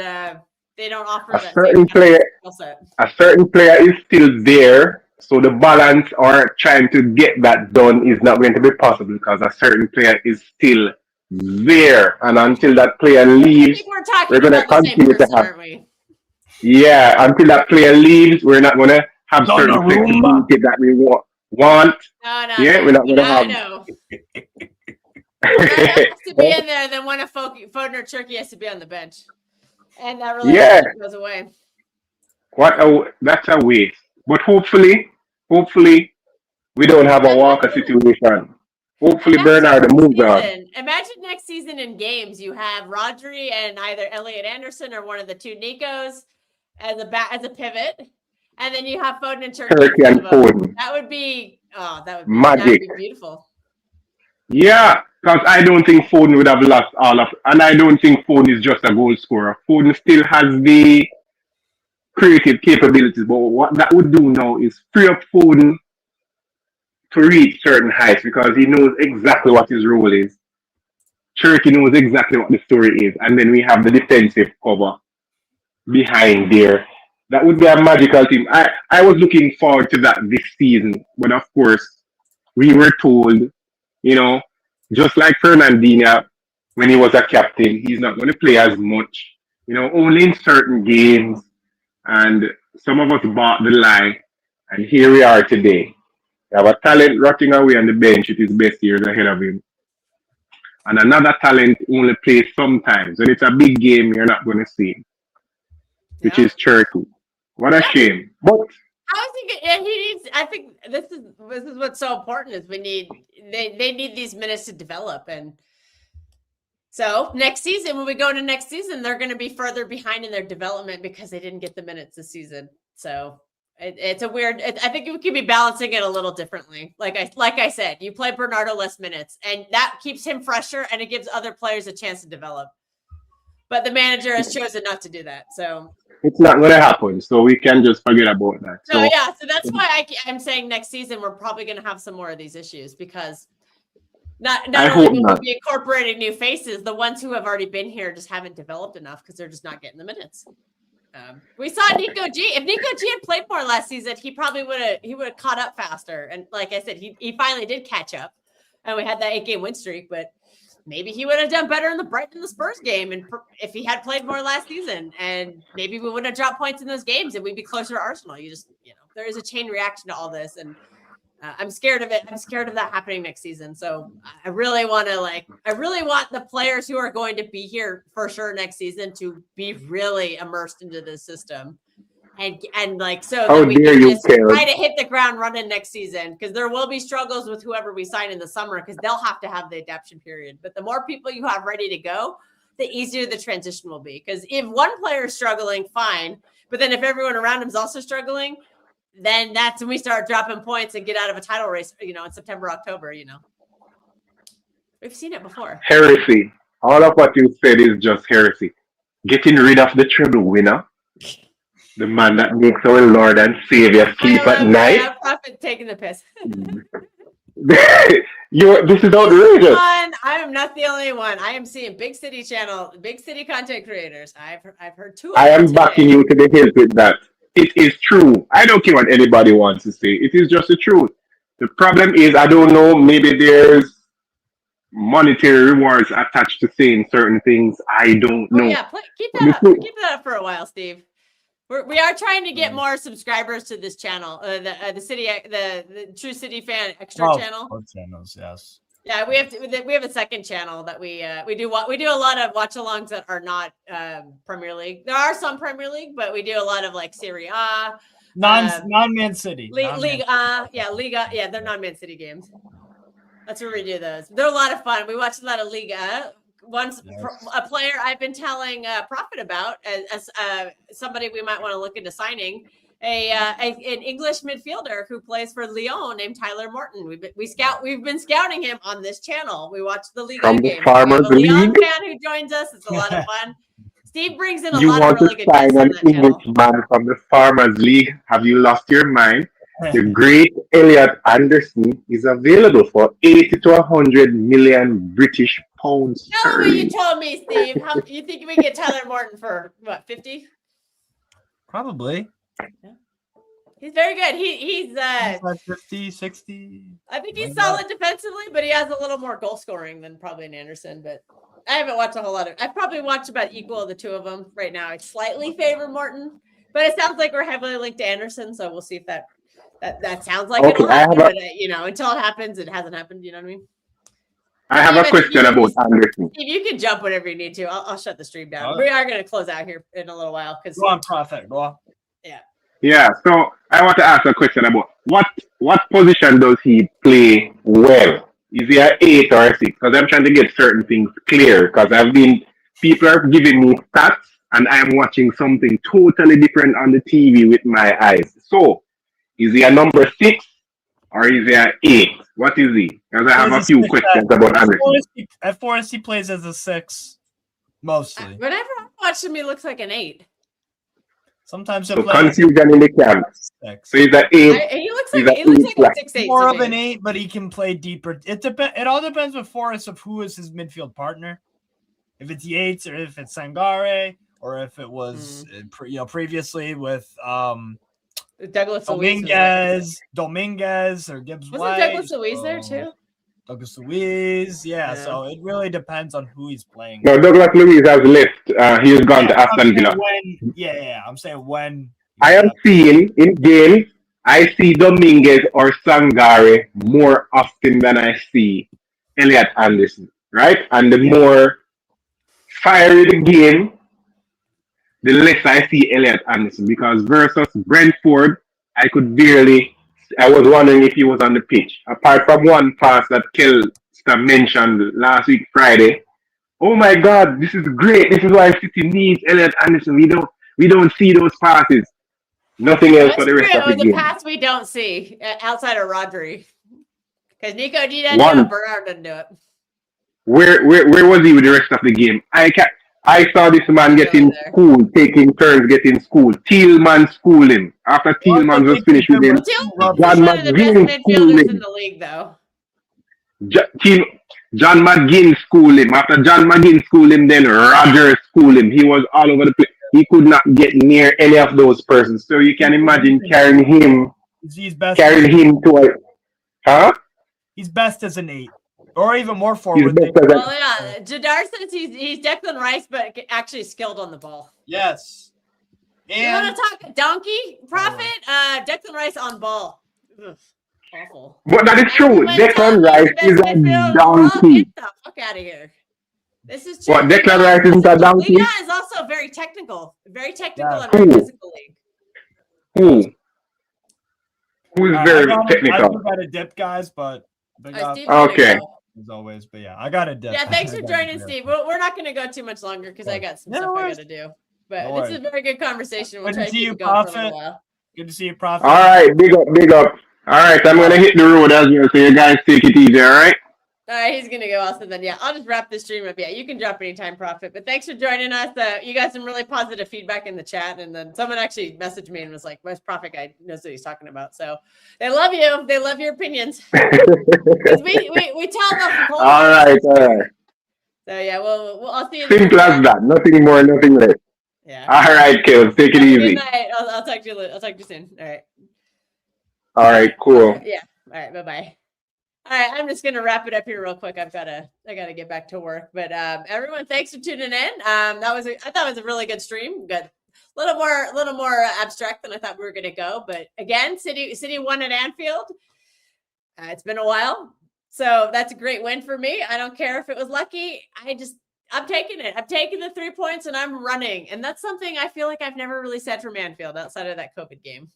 they don't offer A that certain same player, skill set. a certain player is still there, so the balance or trying to get that done is not going to be possible because a certain player is still there, and until that player I leaves, think we're talking we're going to about the same continue to person, have. aren't we? Yeah, until that player leaves, we're not going to have certain Donnarumma. flexibility that we want. No, Yeah, no. we're not going to I have. know. That has to be in there. Then one of Foden or Turkey has to be on the bench, and that Yeah, relationship goes away. that's a waste. But hopefully, we don't have a Walker situation. Hopefully, Bernardo moves on. Imagine next season in games you have Rodri and either Elliot Anderson or one of the two Nicos as a pivot, and then you have Foden and Turkey. Turkey and Foden. That would be Magic. beautiful. Yeah, because I don't think Foden would have lost all of, and I don't think Foden is just a goal scorer. Foden still has the creative capabilities, but what that would do now is free up Foden to reach certain heights because he knows exactly what his role is. Turkey knows exactly what the story is, and then we have the defensive cover behind there. That would be a magical team. I was looking forward to that this season, but of course, we were told, just like Fernandinho when he was a captain, he's not going to play as much, only in certain games. And some of us bought the lie, and here we are today. We have a talent rotting away on the bench with his best years ahead of him. And another talent only plays sometimes. When it's a big game, you're not going to see him, which is Turkey. What a shame. But I think he needs. I think this is what's so important is they need these minutes to develop, and so next season when we go into next season, they're going to be further behind in their development because they didn't get the minutes this season. So it's a weird. I think we could be balancing it a little differently. Like I said, you play Bernardo less minutes, and that keeps him fresher, and it gives other players a chance to develop. But the manager has chosen not to do that. So it's not going to happen. So we can just forget about that. So that's why I'm saying next season we're probably going to have some more of these issues because not only will we be incorporating new faces, the ones who have already been here just haven't developed enough because they're just not getting the minutes. We saw Nico G. If Nico G had played more last season, he probably would have caught up faster. And like I said, he finally did catch up, and we had that 8-game win streak. But maybe he would have done better in the Brighton the Spurs game, and if he had played more last season, and maybe we wouldn't have dropped points in those games, and we'd be closer to Arsenal. There is a chain reaction to all this, and I'm scared of it. I'm scared of that happening next season. So I really want the players who are going to be here for sure next season to be really immersed into the system. And like, so that we can just try to hit the ground running next season, because there will be struggles with whoever we sign in the summer, because they'll have to have the adaptation period. But the more people you have ready to go, the easier the transition will be. Because if one player is struggling, fine. But then if everyone around him is also struggling, then that's when we start dropping points and get out of a title race, in September, October, We've seen it before. Heresy. All of what you said is just heresy. Getting rid of the treble winner. The man that makes our Lord and Savior sleep at night. I'm Prophet taking the piss. This is outrageous. I am not the only one. I am seeing big city content creators. I've heard two. I am backing you to the hill with that. It is true. I don't care what anybody wants to say. It is just the truth. The problem is, I don't know, maybe there's monetary rewards attached to saying certain things. I don't know. Yeah, keep that up. Keep that up for a while, Steve. We are trying to get more subscribers to this channel, the True City Fan Extra channel. Channels, yes. Yeah, we have a second channel that we do a lot of watch-alongs that are not Premier League. There are some Premier League, but we do a lot of like Serie A, non-Man City, Liga, they're non-Man City games. That's where we do those. They're a lot of fun. We watch a lot of Liga. a player I've been telling Prophet about as somebody we might want to look into signing. An English midfielder who plays for Lyon named Tyler Morton. We've been scouting him on this channel. We watch the Liga From the games. Farmers We have a Lyon League. fan who joins us. It's a lot of fun. Steve brings in a You lot of want really to good guests sign on an that channel. Englishman from the Farmers League? Have you lost your mind? The great Elliot Anderson is available for 80 to 100 million British pounds Tell me what you sterling. told me, Steve. How you think we get Tyler Morton for what, 50? Probably. He's very good. He's 50, 60. I think he's Like solid defensively, but he has a little more goal scoring than probably an Anderson. But I haven't watched a whole lot of. I've probably watched about equal of the two of them right now. I slightly favor Morton, but it sounds like we're heavily linked to Anderson, so we'll see if that sounds like Okay, it'll happen. But until it happens, it hasn't happened. You know what I mean? I have a Steve, question about Anderson. Steve, you can jump whenever you need to. I'll shut the stream down. Oh. We are going to close out here in a little while because Go on, Prophet. Go on. Yeah, so I want to ask a question about what position does he play well? Is he an 8 or a 6? Because I'm trying to get certain things clear. Because people are giving me stats, and I'm watching something totally different on the TV with my eyes. So, is he a number 6 or is he an 8? What is he? Because I have a few questions about Anderson. At Forest, he plays as a 6, mostly. whenever I watch him, he looks like an 8. Sometimes So confusion in the camp. So he's an 8. He looks He's like a 6'8". More of an 8, but he can play deeper. It all depends with Forrest of who is his midfield partner. If it's Yates or if it's Sangare or if it was previously with Douglas Dominguez or Gibbs Wasn't White. Douglas Luiz there too? Douglas Luiz, yeah. So it really depends on who he's playing. No, Douglas Luiz has left. He has gone to Aston Villa. I'm saying when. I am seeing in games, I see Dominguez or Sangare more often than I see Elliot Anderson, right? And the more fiery the game, the less I see Elliot Anderson. Because versus Brentford, I was wondering if he was on the pitch. Apart from one pass that Kelster mentioned last week, Friday. Oh my God, this is great. This is why City needs Elliot Anderson. We don't see those passes. Nothing else for the rest of the game. The pass we don't see outside of Rodri. Because Nico D doesn't do it, Bernard doesn't do it. Where was he with the rest of the game? I saw this man getting schooled, taking turns getting schooled. Tielemans schooled him. After Tielemans was finished with him, John McGinn schooled him. In the league, though. John McGinn schooled him. After John McGinn schooled him, then Rodgers schooled him. He was all over the place. He could not get near any of those persons. So you can imagine carrying him to a... He's best as an 8. Or even more forward. Jadar says he's Declan Rice, but actually skilled on the ball. Yes. And you want to talk donkey Prophet? Declan Rice on ball. Ugh, awful. But that is true. Declan Rice is a donkey. Get the fuck out of here. This is what Declan Rice isn't a donkey. Liga is also very technical and very physical league. Who's very technical? I got a dip, guys, but okay. As always, but yeah, I got a dip. Yeah, thanks for joining, Steve. We're not going to go too much longer because I got some stuff I got to do. But this is a very good conversation. We'll try to keep it going for a little while. Good to see you, Prophet. All right, big up. All right, I'm going to hit the road as well, so you guys take it easy, all right? All right, he's going to go also then. Yeah, I'll just wrap this stream up. Yeah, you can drop anytime, Prophet. But thanks for joining us. You got some really positive feedback in the chat. And then someone actually messaged me and was like, most Prophet guy knows what he's talking about. So they love you. They love your opinions. we tell them. All right. So yeah, I'll see you. Simple as that. Nothing more, nothing less. Yeah. All right, Kills. Take it easy. Good night. I'll talk to you. I'll talk to you soon. All right. All right. Cool. Yeah. All right. Bye-bye. All right, I'm just gonna wrap it up here real quick. I gotta get back to work. But everyone, thanks for tuning in. I thought it was a really good stream. Good, little more abstract than I thought we were gonna go. But again, City won at Anfield. It's been a while, so that's a great win for me. I don't care if it was lucky. I'm taking it. I'm taking the 3 points and I'm running. And that's something I feel like I've never really said from Anfield outside of that COVID game.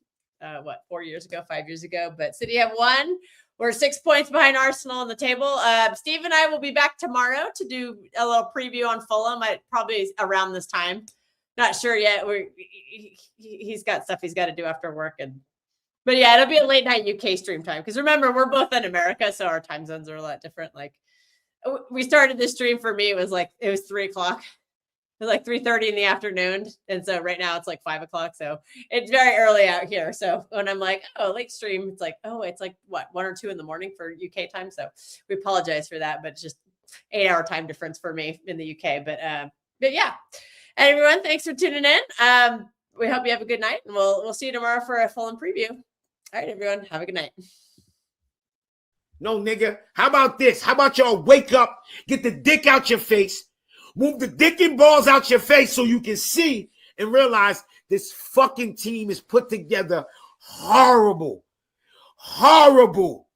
4 years ago, 5 years ago. But City have won. We're 6 points behind Arsenal on the table. Steve and I will be back tomorrow to do a little preview on Fulham. Probably around this time. Not sure yet. He's got stuff he's got to do after work, but yeah, it'll be a late night UK stream time. Because remember, we're both in America, so our time zones are a lot different. Like we started this stream for me. It was 3 o'clock. It was like 3:30 in the afternoon. And so right now it's like 5 o'clock. So it's very early out here. So when I'm like, oh, late stream, it's like, oh, it's like what, 1 or 2 in the morning for UK time. So we apologize for that, but it's just 8-hour time difference for me in the UK. But yeah. And everyone, thanks for tuning in. We hope you have a good night, and we'll see you tomorrow for a Fulham preview. All right, everyone, have a good night. No, nigga. How about this? How about y'all wake up, get the dick out your face, move the dick and balls out your face so you can see and realize this fucking team is put together horrible. Horrible.